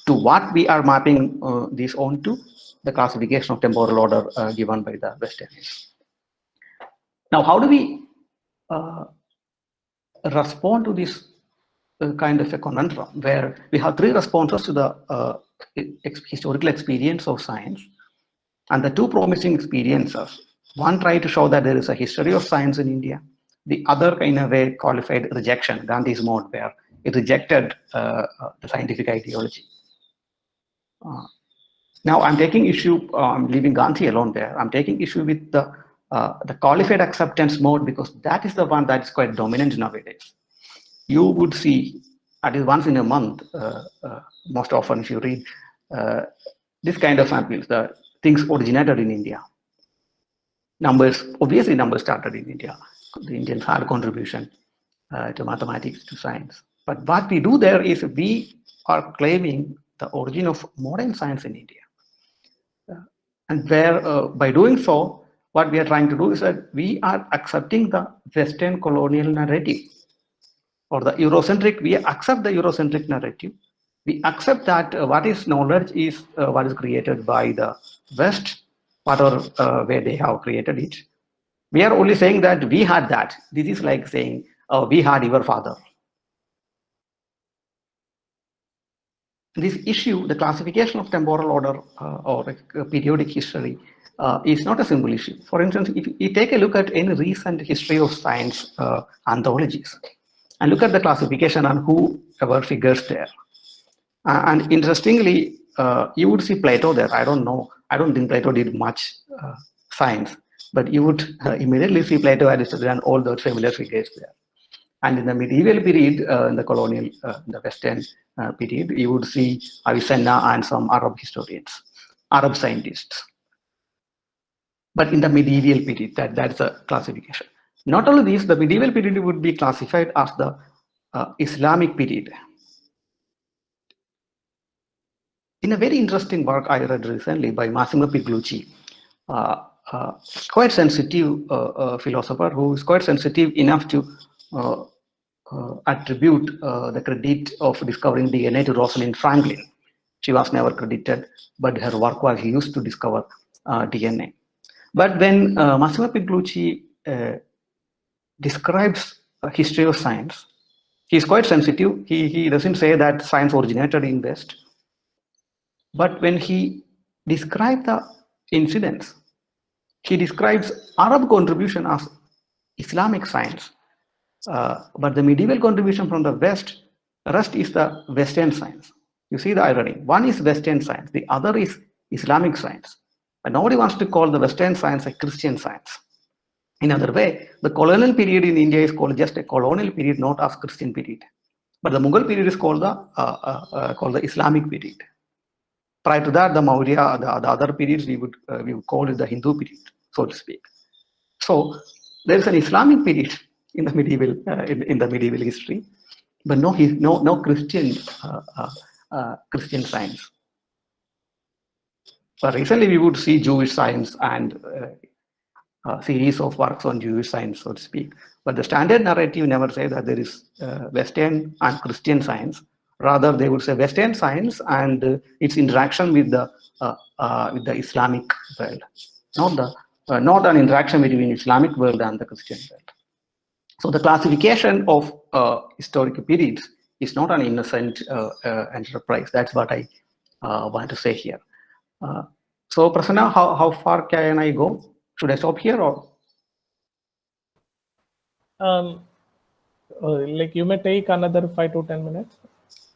to what we are mapping this on to the classification of temporal order given by the Westerners. Now, how do we respond to this kind of a conundrum where we have 3 responses to the historical experience of science, and the 2 promising experiences? One tried to show that there is a history of science in India. The other, in a way, qualified rejection, Gandhi's mode, where it rejected the scientific ideology. Now, I'm taking issue, I'm leaving Gandhi alone there. I'm taking issue with the qualified acceptance mode, because that is the one that is quite dominant nowadays. You would see at least once in a month, most often if you read this kind of samples, the things originated in India. Obviously numbers started in India. The Indians had contribution to mathematics, to science. But what we do there is we are claiming the origin of modern science in India. And where by doing so, what we are trying to do is that we are accepting the Western colonial narrative or the Eurocentric, we accept the Eurocentric narrative. We accept that what is knowledge is what is created by the West, whatever where they have created it. We are only saying that we had that. This is like saying, we had your father. This issue, the classification of temporal order or periodic history is not a simple issue. For instance, if you take a look at any recent history of science anthologies and look at the classification and whoever figures there. And interestingly, you would see Plato there. I don't know. I don't think Plato did much science, but you would immediately see Plato, Aristotle, and all those familiar figures there. And in the medieval period, in the colonial, the Western period, you would see Avicenna and some Arab historians, Arab scientists. But in the medieval period, that's a classification. Not only this, the medieval period would be classified as the Islamic period. In a very interesting work I read recently by Massimo Pigliucci, quite sensitive philosopher who is quite sensitive enough to attribute the credit of discovering DNA to Rosalind Franklin. She was never credited, but her work was used to discover DNA. But when Massimo Pigliucci describes a history of science, he's quite sensitive. He doesn't say that science originated in West. But when he describes the incidents, he describes Arab contribution as Islamic science. But the medieval contribution from the West, the rest is the Western science. You see the irony. One is Western science, the other is Islamic science. But nobody wants to call the Western science a Christian science. In other way, the colonial period in India is called just a colonial period, not as Christian period. But the Mughal period is called the Islamic period. Prior to that, the Maurya, the other periods, we would call it the Hindu period, so to speak. So there is an Islamic period in the medieval in the medieval history, but no Christian Christian science. But recently, we would see Jewish science and a series of works on Jewish science, so to speak. But the standard narrative never say that there is Western and Christian science. Rather, they would say Western science and its interaction with the Islamic world, not an interaction between Islamic world and the Christian world. So the classification of historical periods is not an innocent enterprise. That's what I want to say here. So Prasanna, how far can I go? Should I stop here or? Like you may take another 5 to 10 minutes.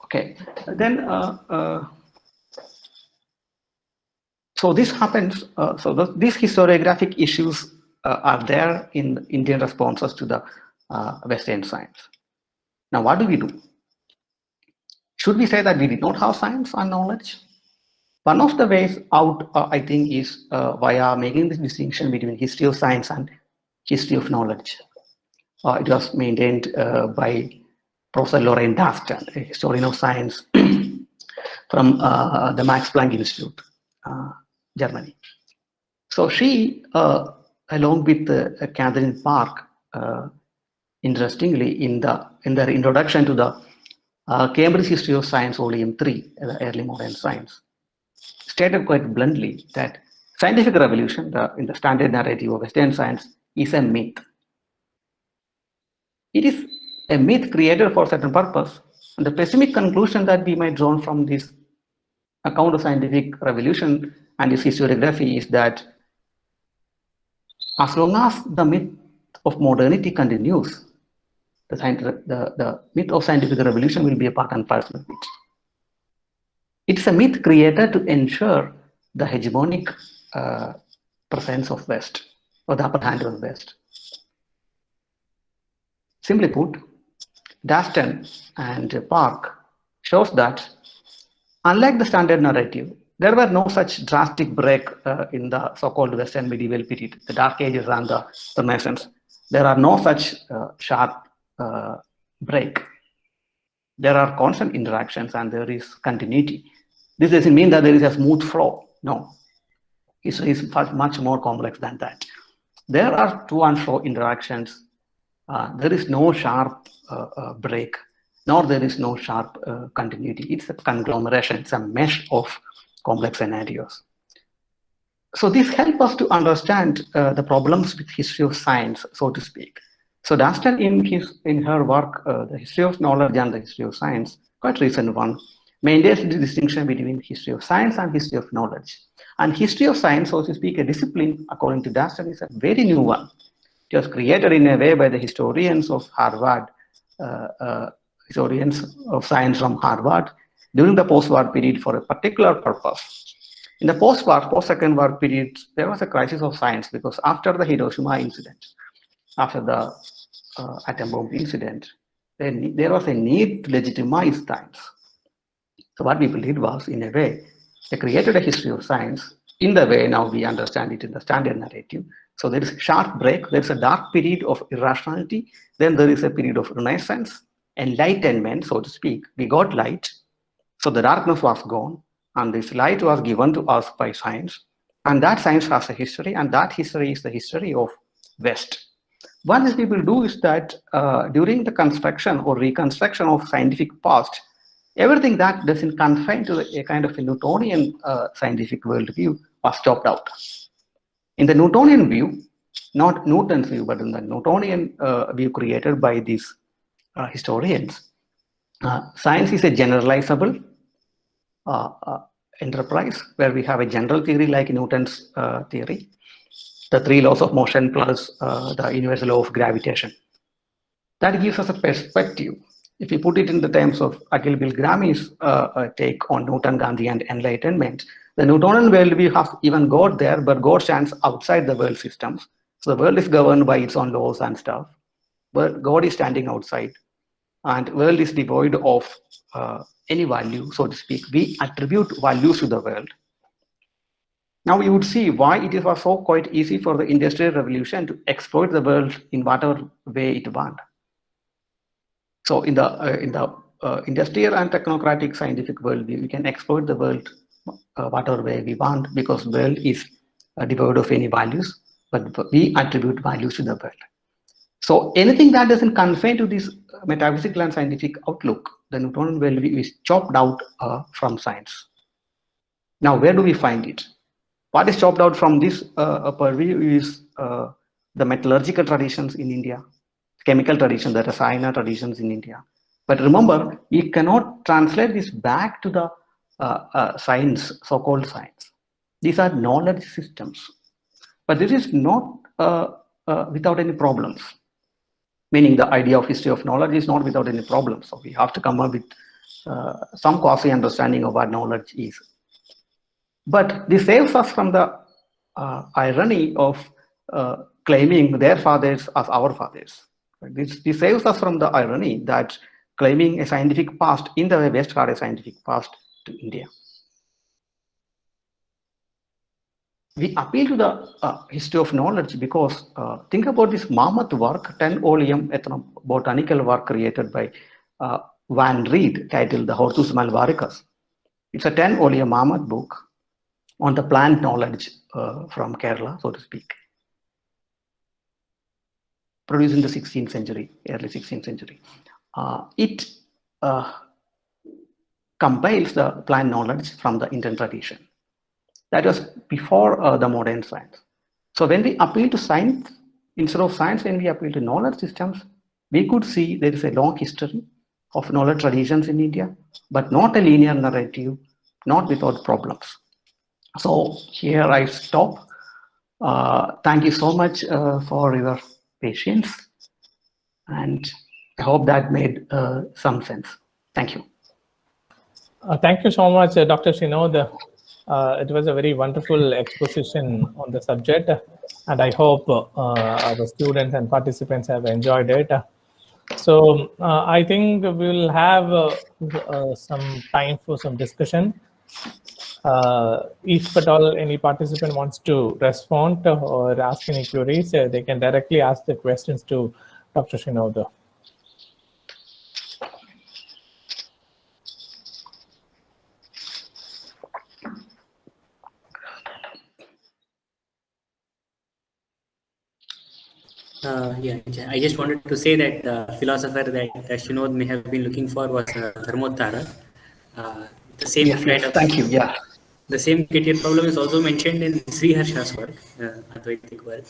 Okay, then so this happens. These historiographic issues are there in Indian responses to the Western science. Now, what do we do? Should we say that we did not have science and knowledge? One of the ways out, I think, is via making this distinction between history of science and history of knowledge. It was maintained by Professor Lorraine Dastan, a historian of science from the Max Planck Institute, Germany. So she, along with Catherine Park, interestingly, in their introduction to the Cambridge History of Science, Volume 3, the Early Modern Science, stated quite bluntly that scientific revolution, in the standard narrative of Western science, is a myth. It is a myth created for a certain purpose. And the pessimistic conclusion that we might draw from this account of scientific revolution and its historiography is that as long as the myth of modernity continues, the myth of scientific revolution will be a part and parcel of it. It's a myth created to ensure the hegemonic presence of West, or the upper hand of West. Simply put, Daston and Park shows that unlike the standard narrative, there were no such drastic break in the so-called Western medieval period, the Dark Ages and the Renaissance. There are no such sharp break. There are constant interactions and there is continuity. This doesn't mean that there is a smooth flow. No, history is much more complex than that. There are to and fro interactions. There is no sharp break, nor there is no sharp continuity. It's a conglomeration, it's a mesh of complex scenarios. So this helps us to understand the problems with history of science, so to speak. So Daston, in her work, The History of Knowledge and the History of Science, quite recent one, maintains the distinction between history of science and history of knowledge. And history of science, so to speak, a discipline, according to Daston, is a very new one. It was created in a way by the historians of Harvard, historians of science from Harvard, during the post-war period for a particular purpose. In the post-Second War period, there was a crisis of science because after the Hiroshima incident, after the atom bomb incident, there was a need to legitimize science. So what people did was, in a way, they created a history of science in the way now we understand it in the standard narrative. So there is a sharp break, there is a dark period of irrationality, then there is a period of renaissance, enlightenment, so to speak. We got light, so the darkness was gone, and this light was given to us by science. And that science has a history, and that history is the history of West. What these people do is that during the construction or reconstruction of scientific past, everything that doesn't confine to a kind of a Newtonian scientific worldview was chopped out. In the Newtonian view, not Newton's view, but in the Newtonian view created by these historians, science is a generalizable enterprise where we have a general theory like Newton's theory, the three laws of motion plus the universal law of gravitation. That gives us a perspective. If we put it in the terms of Akhil Bilgrami's take on Newton, Gandhi, and enlightenment, the Newtonian worldview has even God there, but God stands outside the world systems. So the world is governed by its own laws and stuff, but God is standing outside, and world is devoid of any value, so to speak. We attribute values to the world. Now you would see why it was so quite easy for the Industrial Revolution to exploit the world in whatever way it wanted. So in the industrial and technocratic scientific worldview, we can exploit the world whatever way we want because world is devoid of any values, but we attribute values to the world. So anything that doesn't confine to this metaphysical and scientific outlook, the Newtonian worldview is chopped out from science. Now, where do we find it? What is chopped out from this purview is the metallurgical traditions in India, chemical traditions, the Rasayana traditions in India. But remember, we cannot translate this back to the science, so-called science. These are knowledge systems. But this is not without any problems. Meaning the idea of history of knowledge is not without any problems. So we have to come up with some quasi understanding of what knowledge is. But this saves us from the irony of claiming their fathers as our fathers. This saves us from the irony that claiming a scientific past in the way West had a scientific past to India. We appeal to the history of knowledge because think about this mammoth work, 10-volume ethnobotanical work created by Van Reed titled The Hortus Malvaricus. It's a 10-volume mammoth book on the plant knowledge from Kerala, so to speak, produced in the 16th century, early 16th century. It compiles the plant knowledge from the Indian tradition. That was before the modern science. So when we appeal to science, instead of science, when we appeal to knowledge systems, we could see there is a long history of knowledge traditions in India, but not a linear narrative, not without problems. So here I stop. Thank you so much for your patience. And I hope that made some sense. Thank you. Thank you so much, Dr. Shinod. It was a very wonderful exposition on the subject, and I hope our students and participants have enjoyed it. So I think we'll have some time for some discussion. If at all any participant wants to respond or ask any queries, they can directly ask the questions to Dr. Shinod. Yeah, I just wanted to say that the philosopher that Shinod may have been looking for was Dharmottara. The same Yes, kind yes. of Thank you. Yeah. the same criteria problem is also mentioned in Sri Harsha's work, Advaitic work.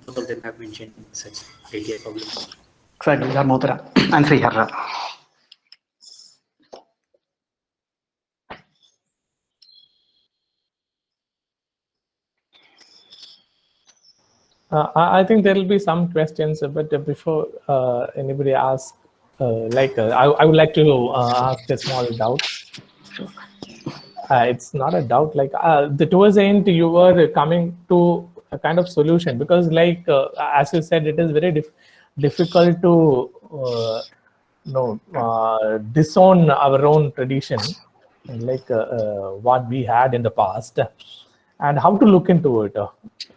Both of them have mentioned such criteria problem. Exactly. Dharmottara and Sriharra. I think there will be some questions, but before anybody asks, I would like to ask a small doubt. Sure. It's not a doubt. Towards the end, you were coming to a kind of solution because, as you said, it is very difficult to disown our own tradition, what we had in the past, and how to look into it.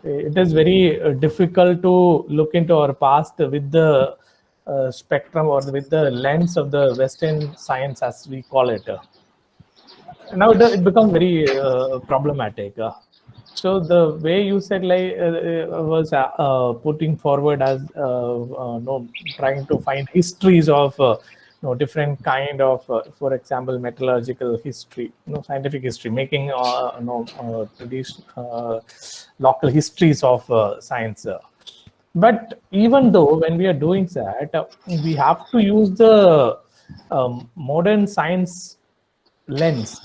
It is very difficult to look into our past with the spectrum or with the lens of the Western science, as we call it. Now it becomes very problematic. So the way you said was putting forward as no, trying to find histories of different kind of, for example, metallurgical history, scientific history, making local histories of science. But even though when we are doing that, we have to use the modern science lens.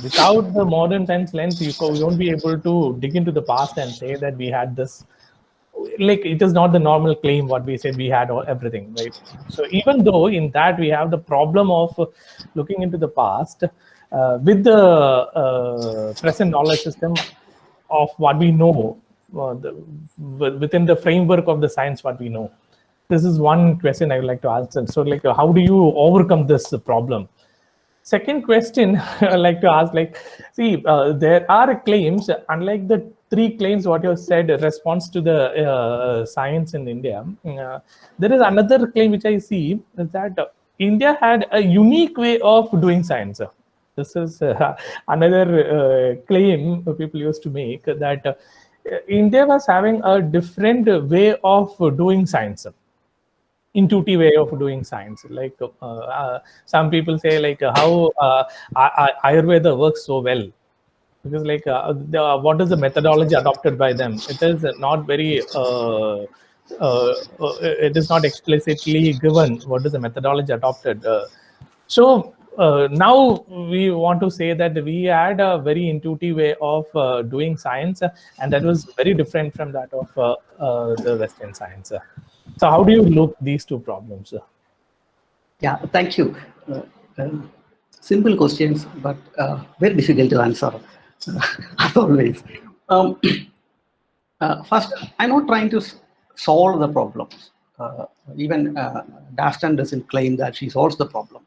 Without the modern science lens, you won't be able to dig into the past and say that we had this. Like, it is not the normal claim what we said we had everything, right? So even though in that we have the problem of looking into the past with the present knowledge system of what we know, within the framework of the science what we know. This is one question I would like to answer. So how do you overcome this problem? Second question I like to ask, see, there are claims, unlike the three claims what you said, response to the science in India. There is another claim which I see is that India had a unique way of doing science. This is another claim people used to make, that India was having a different way of doing science, intuitive way of doing science. Some people say how Ayurveda works so well, because what is the methodology adopted by them? It is not very it is not explicitly given what is the methodology adopted. So now we want to say that we had a very intuitive way of doing science, and that was very different from that of the Western science. So how do you look these two problems? Yeah. Thank you. Simple questions, but very difficult to answer, as always. First, I'm not trying to solve the problems. Even Daston doesn't claim that she solves the problem.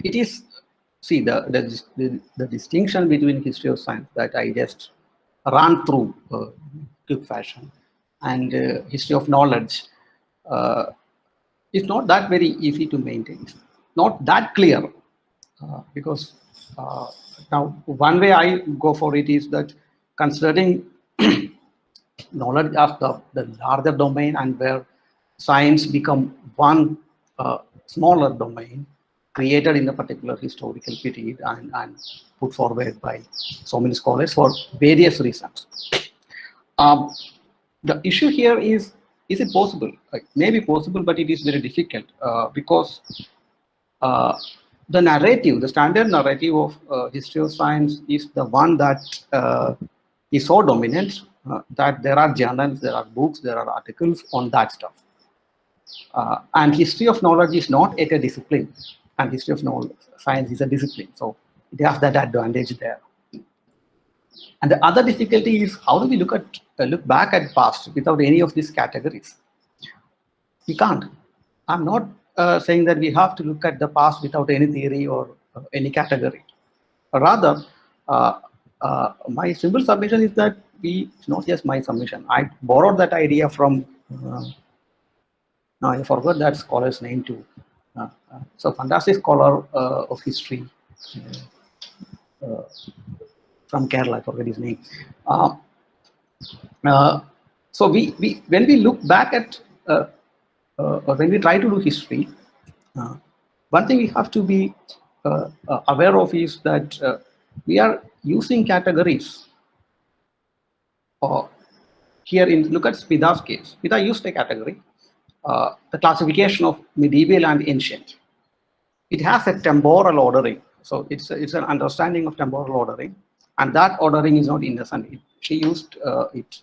It is, see, the distinction between history of science that I just ran through quick fashion and history of knowledge is not that very easy to maintain. It's not that clear because now one way I go for it is that considering knowledge as the larger domain and where science become one smaller domain created in a particular historical period and put forward by so many scholars for various reasons. The issue here is it possible? Maybe possible, but it is very difficult because the narrative, the standard narrative of history of science is the one that is so dominant that there are journals, there are books, there are articles on that stuff. And history of knowledge is not yet a discipline, and history of knowledge, science is a discipline. So it has that advantage there. And the other difficulty is how do we look back at past without any of these categories? We can't. I'm not saying that we have to look at the past without any theory or any category. Rather, my simple submission is that it's not just my submission. I borrowed that idea from, now I forgot that scholar's name too. So fantastic scholar of history from Kerala, I forget his name. So when we look back at, or when we try to do history, one thing we have to be aware of is that we are using categories. Here, look at Spita's case. Spita used a category, the classification of medieval and ancient. It has a temporal ordering, so it's an understanding of temporal ordering, and that ordering is not innocent. She used it.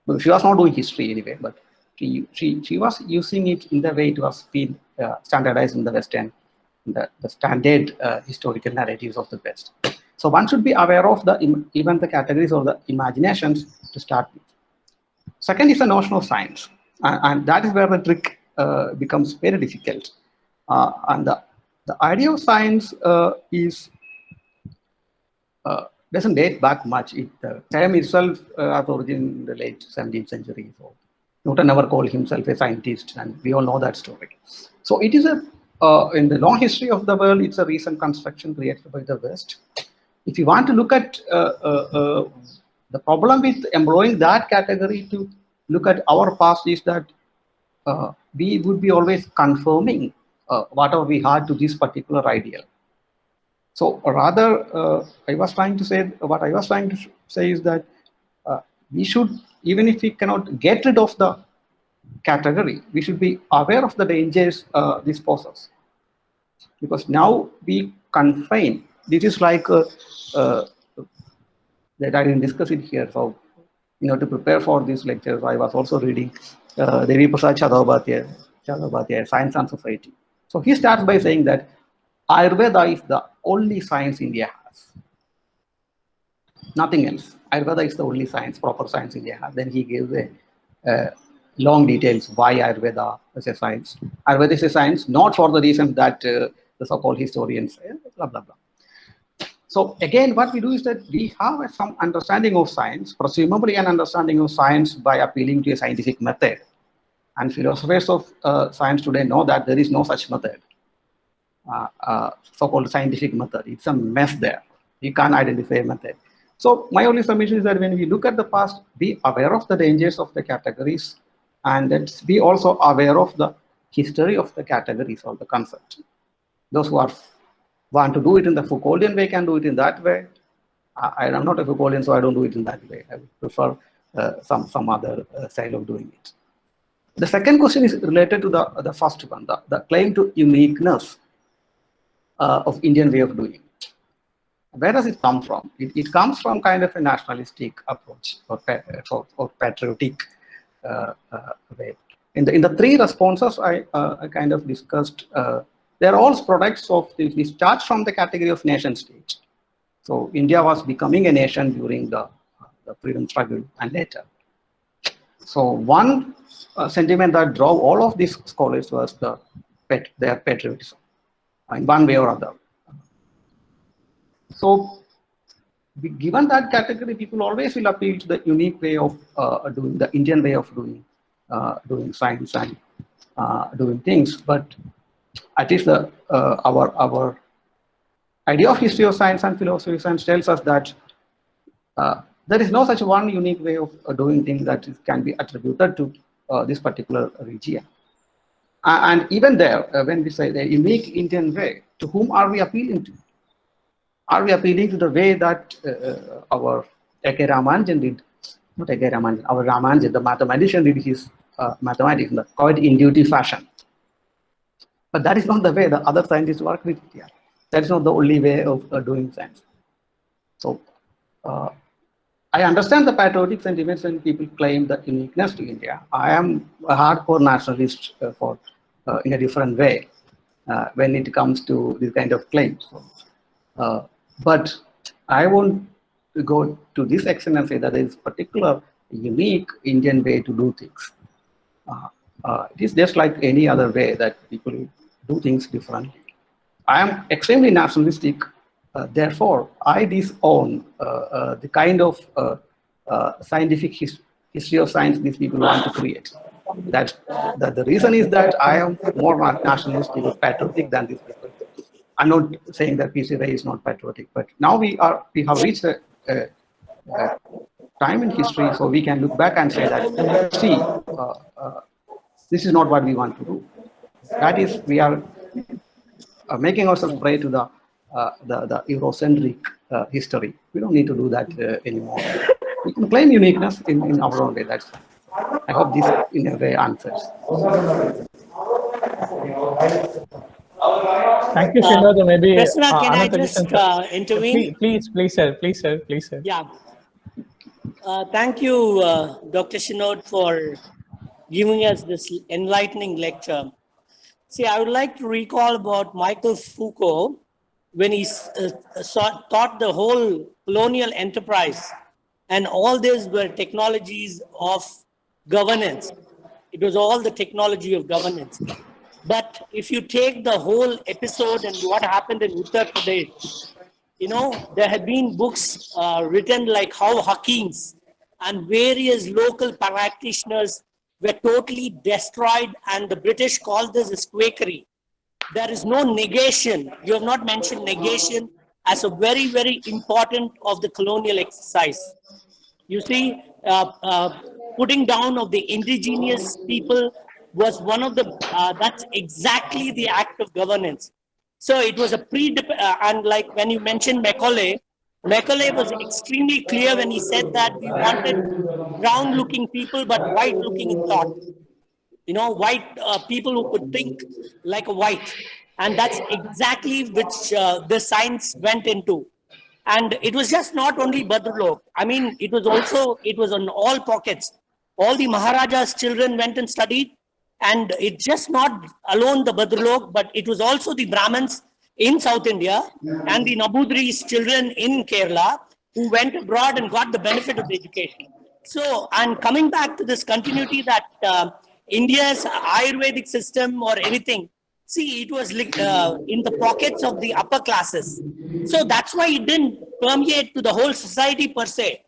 Well, she was not doing history anyway, but she was using it in the way it was being standardized in the Western, the standard historical narratives of the West. So one should be aware of even the categories or the imaginations to start with. Second is the notion of science, and that is where the trick becomes very difficult. And the idea of science doesn't date back much. The term itself has origin in the late 17th century. So Newton never called himself a scientist, and we all know that story. So it is in the long history of the world, it's a recent construction created by the West. If you want to look at the problem with employing that category to look at our past is that we would be always confirming whatever we had to this particular ideal. So rather, what I was trying to say is that we should, even if we cannot get rid of the category, we should be aware of the dangers this poses. Because now we confine, this is like that I didn't discuss it here. So, to prepare for these lectures, I was also reading Devi Prasad Chattopadhyay, Science and Society. So he starts by saying that Ayurveda is the only science India has. Nothing else. Ayurveda is the only science, proper science India has. Then he gives a long details why Ayurveda is a science. Ayurveda is a science not for the reason that the so-called historians say, blah, blah, blah. So again, what we do is that we have some understanding of science, presumably an understanding of science by appealing to a scientific method. And philosophers of science today know that there is no such method, so-called scientific method. It's a mess there. You can't identify a method. So my only submission is that when we look at the past, be aware of the dangers of the categories, and let's be also aware of the history of the categories or the concept. Those who want to do it in the Foucauldian way can do it in that way. I am not a Foucauldian, so I don't do it in that way. I would prefer some other style of doing it. The second question is related to the first one, the claim to uniqueness of Indian way of doing. Where does it come from? It comes from kind of a nationalistic approach or patriotic way. In the three responses I kind of discussed, they're all products of this start from the category of nation state. So India was becoming a nation during the freedom struggle and later. So one sentiment that drove all of these scholars was their patriotism in one way or other. So given that category, people always will appeal to the unique way of doing, the Indian way of doing science and doing things. But at least our idea of history of science and philosophy of science tells us that there is no such one unique way of doing things that can be attributed to this particular region. And even there, when we say the unique Indian way, to whom are we appealing to? Are we appealing to the way that our A.K. Ramanujan did? Not A.K. Ramanujan, our Ramanujan, the mathematician, did his mathematics in the quite intuitive fashion. But that is not the way the other scientists work with it here. That is not the only way of doing science. So I understand the patriotic sentiments when people claim the uniqueness to India. I am a hardcore nationalist in a different way when it comes to this kind of claims. But I want to go to this extent and say that there is a particular unique Indian way to do things. It is just like any other way that people do things differently. I am extremely nationalistic, therefore I disown the kind of scientific history of science these people want to create. That the reason is that I am more nationalistic or patriotic than these people. I'm not saying that PC Ray is not patriotic, but now we have reached a time in history, so we can look back and say that, see, this is not what we want to do. That is, we are making ourselves prey to the Eurocentric history. We don't need to do that anymore. We can claim uniqueness in our own way. That's. I hope this in a way answers. Thank you, Shinod. Maybe Prasna, can I Ananta, you just can- intervene? Please, sir. Yeah. Thank you, Dr. Shinod, for giving us this enlightening lecture. See, I would like to recall about Michael Foucault when he taught the whole colonial enterprise, and all these were technologies of governance. It was all the technology of governance. But if you take the whole episode and what happened in Uttar Pradesh, you know, there have been books written like how Hakims and various local practitioners were totally destroyed, and the British called this as Quakery. There is no negation. You have not mentioned negation as a very, very important of the colonial exercise. You see, putting down of the indigenous people was one of the, that's exactly the act of governance. So it was a and like when you mentioned Macaulay was extremely clear when he said that we wanted brown looking people, but white looking in thought. You know, white people who could think like a white. And that's exactly which the science went into. And it was just not only Bhadralok. I mean, it was on all pockets. All the Maharaja's children went and studied. And it just not alone the Bhadralok, but it was also the Brahmins in South India and the Nabudri's children in Kerala who went abroad and got the benefit of the education. So, and coming back to this continuity that India's Ayurvedic system or anything, see, it was like, in the pockets of the upper classes. So that's why it didn't permeate to the whole society per se.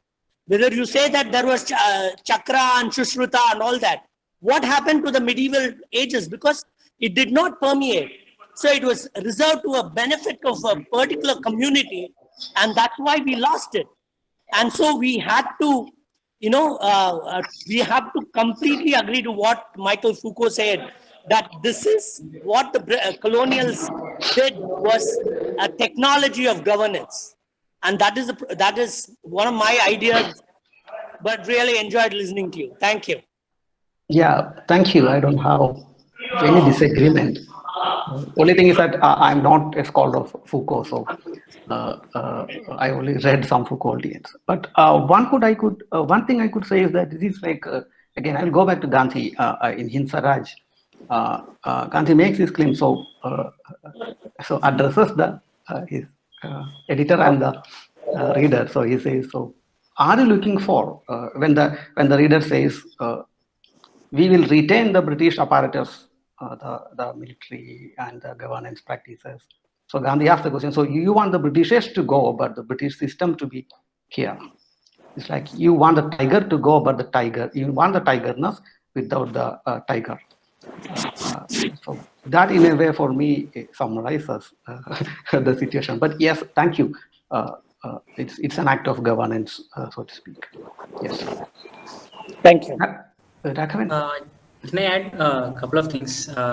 Whether you say that there was Chakra and Shushruta and all that, what happened to the medieval ages? Because it did not permeate. So it was reserved to a benefit of a particular community, and that's why we lost it. And so we had to, you know, we have to completely agree to what Michael Foucault said, that this is what the colonials did was a technology of governance. And that is one of my ideas, but really enjoyed listening to you. Thank you. Yeah, thank you. I don't have any disagreement. Only thing is that I'm not a scholar of Foucault, so I only read some Foucauldians. But one thing I could say is that this is like again, I'll go back to Gandhi in Hinsa Raj. Gandhi makes this claim, so addresses the his editor and the reader. So he says, so are you looking for when the reader says we will retain the British apparatus, the military and the governance practices. So Gandhi asked the question, so you want the Britishers to go, but the British system to be here. It's like you want the tiger to go, but you want the tigerness without the tiger. So that in a way for me summarizes the situation. But yes, thank you. It's an act of governance, so to speak. Yes. Thank you. Can I add a couple of things? Sure.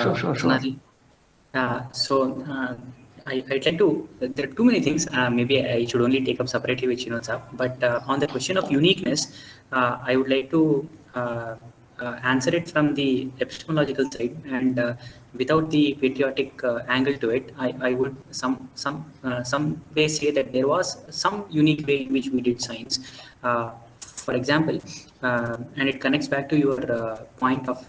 I'd like to, there are too many things, maybe I should only take up separately with Shinod sir, but on the question of uniqueness, I would like to answer it from the epistemological side, and without the patriotic angle to it, I would some way say that there was some unique way in which we did science. For example, and it connects back to your point of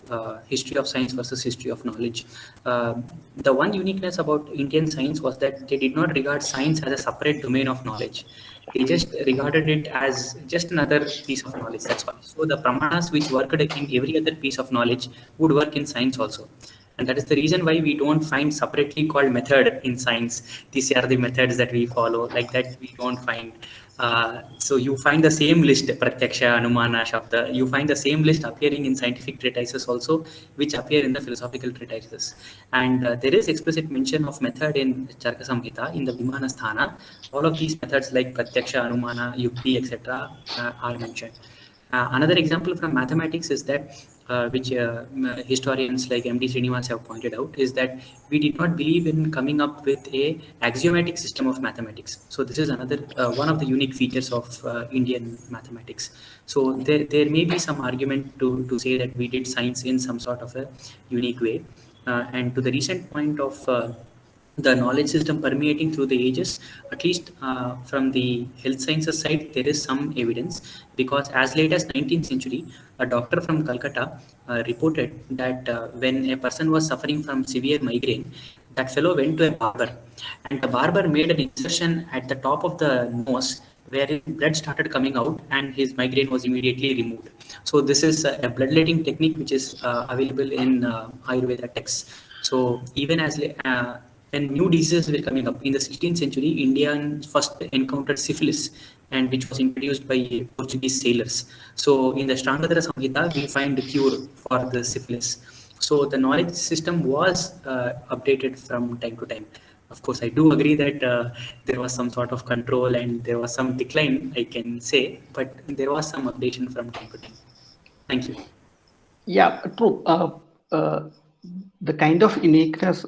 history of science versus history of knowledge. The one uniqueness about Indian science was that they did not regard science as a separate domain of knowledge. They just regarded it as just another piece of knowledge. That's all. So the pramanas which worked in every other piece of knowledge would work in science also. And that is the reason why we don't find separately called method in science. These are the methods that we follow. Like that, we don't find. So you find the same list, Pratyaksha, Anumana, Shabda. You find the same list appearing in scientific treatises also, which appear in the philosophical treatises. And there is explicit mention of method in Charaka Samhita, in the Vimana Sthana. All of these methods like Pratyaksha, Anumana, Yukti, etc. Are mentioned. Another example from mathematics is that, which historians like MD Srinivas have pointed out, is that we did not believe in coming up with a axiomatic system of mathematics. So this is another one of the unique features of Indian mathematics. So there may be some argument to say that we did science in some sort of a unique way. And to the recent point of the knowledge system permeating through the ages, at least from the health sciences side, there is some evidence, because as late as 19th century, a doctor from Calcutta reported that when a person was suffering from severe migraine, that fellow went to a barber, and the barber made an incision at the top of the nose wherein blood started coming out, and his migraine was immediately removed. So this is a bloodletting technique which is available in Ayurveda texts. So even as when new diseases were coming up in the 16th century, India first encountered syphilis, and which was introduced by Portuguese sailors. So in the Shrangadhara Samhita, we find a cure for the syphilis. So the knowledge system was updated from time to time. Of course, I do agree that there was some sort of control and there was some decline, I can say, but there was some updation from time to time. Thank you. Yeah, true. The kind of uniqueness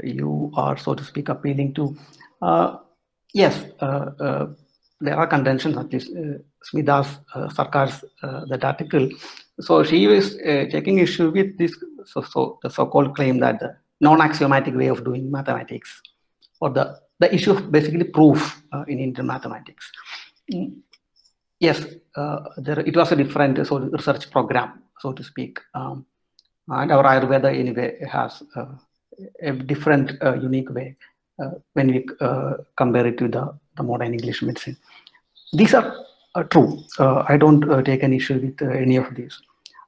you are, so to speak, appealing to, yes, there are contentions, at least Smida's Sarkar's that article. So she was taking issue with this, the so-called claim that the non-axiomatic way of doing mathematics, or the issue of basically proof in Indian mathematics. Yes, it was a different research program, so to speak. And our Ayurveda anyway has a different unique way when we compare it to the modern English medicine. These are true. I don't take an issue with any of these.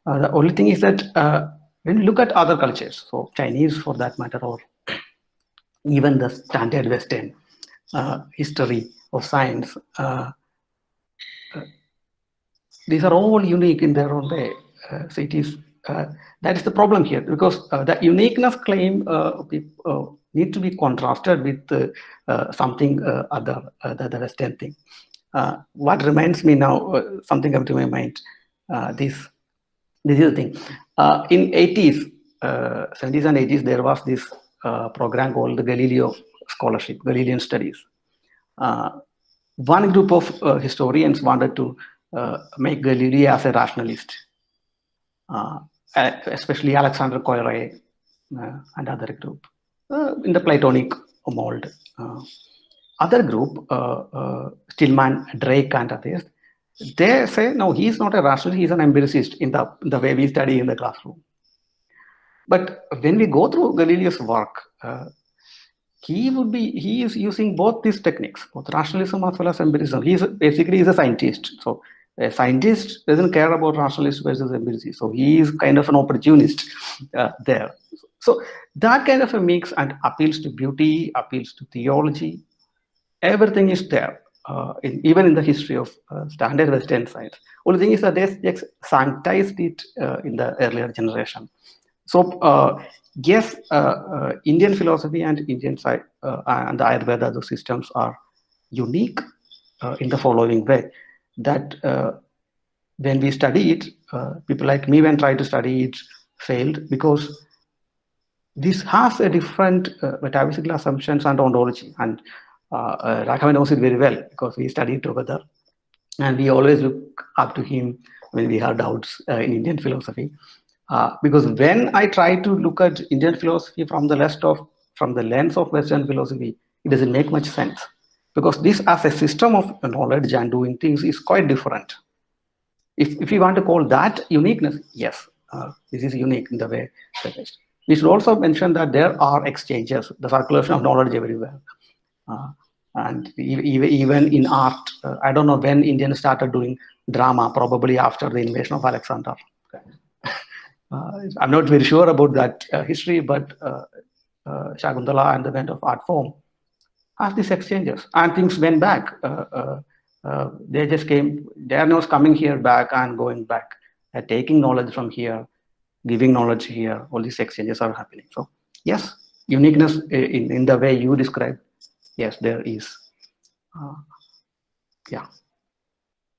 The only thing is that when you look at other cultures, so Chinese for that matter, or even the standard Western history of science, these are all unique in their own way. So it is that is the problem here, because the uniqueness claim need to be contrasted with something other, the Western thing. What reminds me now, something come to my mind. This is the thing. In 80s, 70s and 80s, there was this program called the Galileo Scholarship, Galilean Studies. One group of historians wanted to make Galileo as a rationalist, especially Alexander Koyré and other group in the Platonic mold. Other group, Stillman, Drake, and others, they say no, he's not a rationalist; he's an empiricist in the way we study in the classroom. But when we go through Galileo's work, he is using both these techniques, both rationalism as well as empiricism. He's a scientist. So a scientist doesn't care about rationalist versus empiricist. So he is kind of an opportunist there. So that kind of a mix and appeals to beauty, appeals to theology. Everything is there, even in the history of standard Western science. Only thing is that they just sanitized it in the earlier generation. So yes, Indian philosophy and Indian side and the Ayurveda, those systems are unique in the following way, that when we study it, people like me when try to study it failed, because this has a different metaphysical assumptions and ontology, and Raghavan knows it very well because we studied together and we always look up to him when we have doubts in Indian philosophy. Because when I try to look at Indian philosophy from the lens of Western philosophy, it doesn't make much sense, because this as a system of knowledge and doing things is quite different. If you want to call that uniqueness, yes, this is unique in the way. We should also mention that there are exchanges, the circulation of knowledge everywhere. And even in art, I don't know when Indians started doing drama, probably after the invasion of Alexander. I'm not very sure about that history, but Shakuntala and the kind of art form has these exchanges, and things went back. They just came. They are not coming here back and going back. They're taking knowledge from here, giving knowledge here. All these exchanges are happening. So yes, uniqueness in the way you described. Yes, there is. Yeah,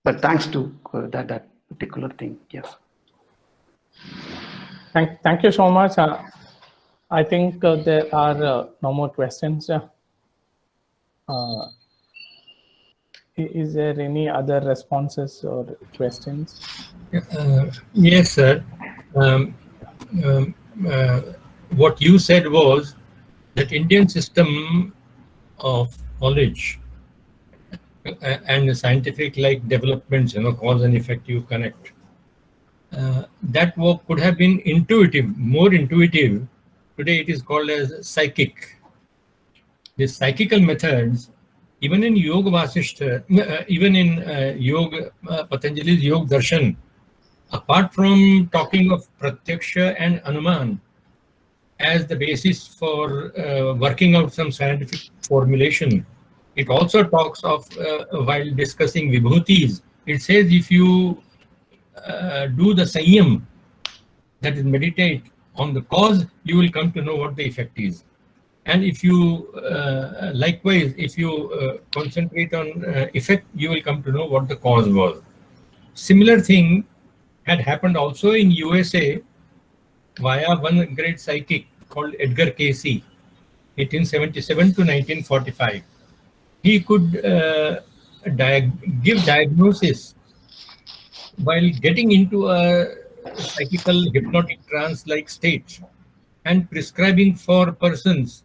but thanks to that particular thing. Yes. Thank you so much. I think there are no more questions. Is there any other responses or questions? Yes, sir. Um, um, what you said was that Indian system of knowledge and the scientific like developments, cause and effect you connect. That work could have been intuitive, more intuitive. Today it is called as psychic. The psychical methods, even in Yoga Vasishta, even in Yoga, Patanjali's Yoga Darshan, apart from talking of Pratyaksha and Anuman as the basis for working out some scientific formulation, it also talks of, while discussing Vibhutis, it says if you do the Sanyam, that is meditate on the cause, you will come to know what the effect is. And if you, likewise, if you concentrate on effect, you will come to know what the cause was. Similar thing had happened also in USA via one great psychic called Edgar Cayce, 1877 to 1945. He could give diagnosis while getting into a psychical hypnotic trance-like state and prescribing for persons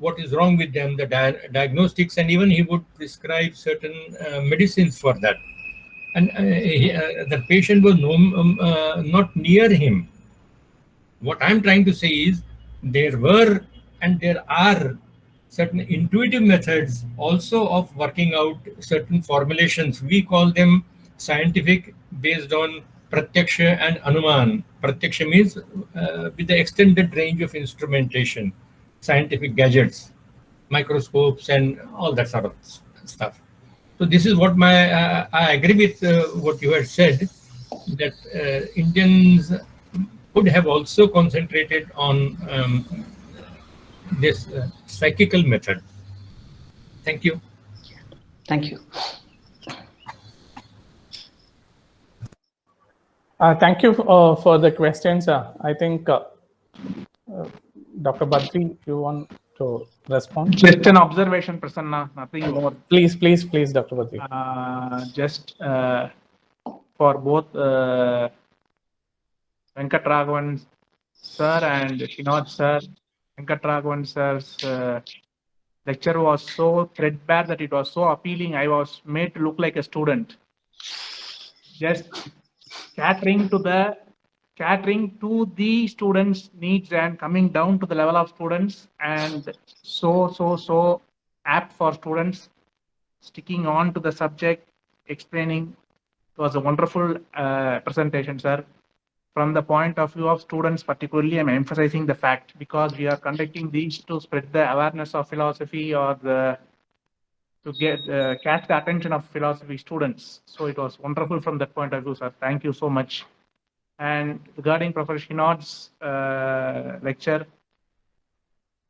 what is wrong with them, the diagnostics, and even he would prescribe certain medicines for that. And the patient was not near him. What I'm trying to say is there were and there are certain intuitive methods also of working out certain formulations. We call them scientific based on Pratyaksha and Anuman. Pratyaksha means with the extended range of instrumentation, scientific gadgets, microscopes and all that sort of stuff. So this is what I agree with what you had said, that Indians could have also concentrated on this psychical method. Thank you. Thank you. Thank you for the questions. I think Dr. Badri, you want to respond? Just an observation, Prasanna, nothing more. Please, Dr. Badri. Just for both Venkatraghavan sir and Shinod sir, Venkatraghavan sir's lecture was so threadbare that it was so appealing. I was made to look like a student. Just catering to the students' needs and coming down to the level of students, and so apt for students, sticking on to the subject, explaining. It was a wonderful presentation, sir. From the point of view of students particularly, I'm emphasizing the fact because we are conducting these to spread the awareness of philosophy or to get catch the attention of philosophy students. So it was wonderful from that point of view, sir. Thank you so much. And regarding Professor Shinod's lecture,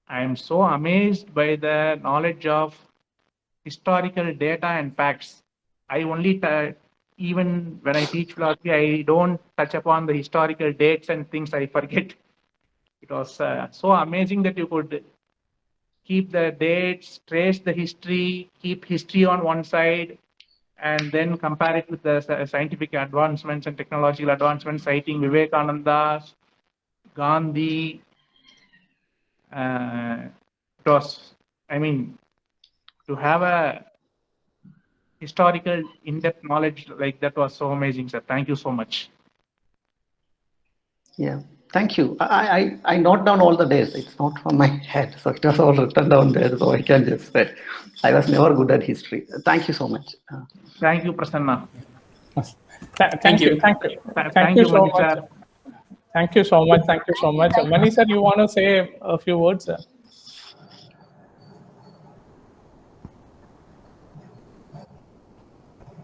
I am so amazed by the knowledge of historical data and facts. I only even when I teach philosophy, I don't touch upon the historical dates and things. I forget. It was so amazing that you could keep the dates, trace the history, keep history on one side, and then compare it with the scientific advancements and technological advancements, citing Vivekananda, Gandhi. It was, I mean, to have a historical in-depth knowledge like that was so amazing, sir. Thank you so much. Yeah, Thank you. I note down all the days. It's not from my head, so it was all written down there. So I can just say, I was never good at history. Thank you so much. Thank you, Prasanna. Thank you. Thank you so Mani much. sir. Thank you so much. Thank you so much. Mani sir, you want to say a few words?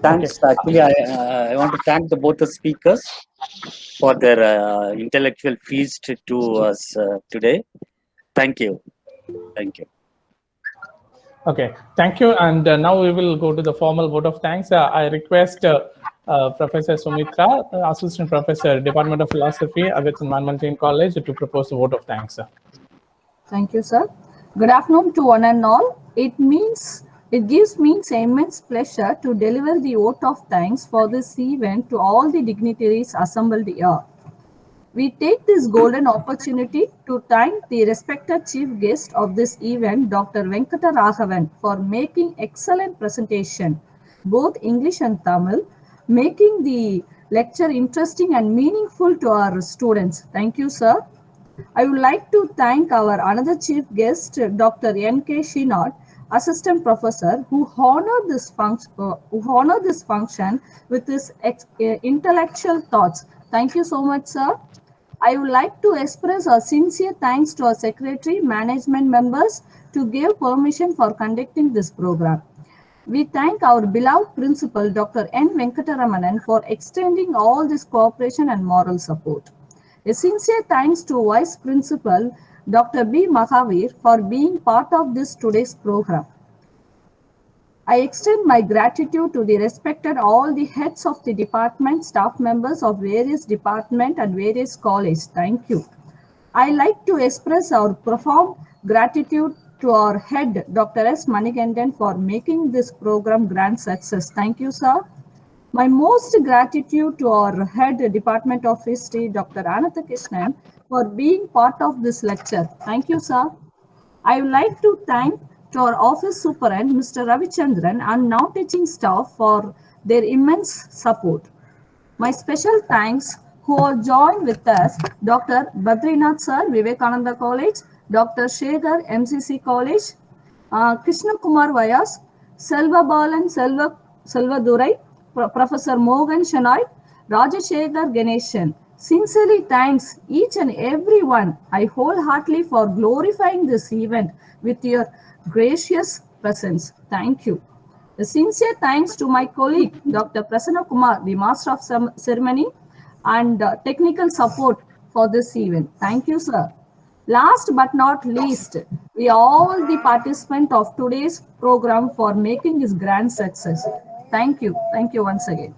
Thanks. Okay. Actually, I want to thank both the speakers for their intellectual feast to us today. Thank you. Thank you. Okay, thank you. And now we will go to the formal vote of thanks. I request Professor Sumitra, Assistant Professor, Department of Philosophy, Agurchand Manmull Jain College, to propose the vote of thanks. Thank you, sir. Good afternoon to one and all. It gives me immense pleasure to deliver the vote of thanks for this event to all the dignitaries assembled here. We take this golden opportunity to thank the respected chief guest of this event, Dr. Venkata Raghavan, for making excellent presentation, both English and Tamil, making the lecture interesting and meaningful to our students. Thank you, sir. I would like to thank our another chief guest, Dr. N.K. Shinod, Assistant Professor, who honored this function with his intellectual thoughts. Thank you so much, sir. I would like to express our sincere thanks to our secretary, management members to give permission for conducting this program. We thank our beloved principal, Dr. N. Venkataramanan, for extending all this cooperation and moral support. A sincere thanks to Vice Principal, Dr. B. Mahavir, for being part of this today's program. I extend my gratitude to the respected all the heads of the department, staff members of various departments and various colleges. Thank you. I like to express our profound gratitude to our head, Dr. S. Manikandan, for making this program grand success. Thank you, sir. My most gratitude to our head Department of History, Dr. Anatha Krishnan, for being part of this lecture. Thank you, sir. I would like to thank to our office superintendent, Mr. Ravichandran, and non-teaching staff for their immense support. My special thanks who are joined with us, Dr. Badrinath Sir, Vivekananda College, Dr. Shekhar, MCC College, Krishna Kumar Vyas, Selva Balan Selvadurai, Professor Mohan Shenoy, Rajashekhar Ganeshan. Sincerely thanks each and every one. I wholeheartedly for glorifying this event with your gracious presence. Thank you. A sincere thanks to my colleague, Dr. Prasanna Kumar, the Master of Ceremony, and technical support for this event. Thank you, sir. Last but not least, we all the participants of today's program for making this grand success. Thank you. Thank you once again.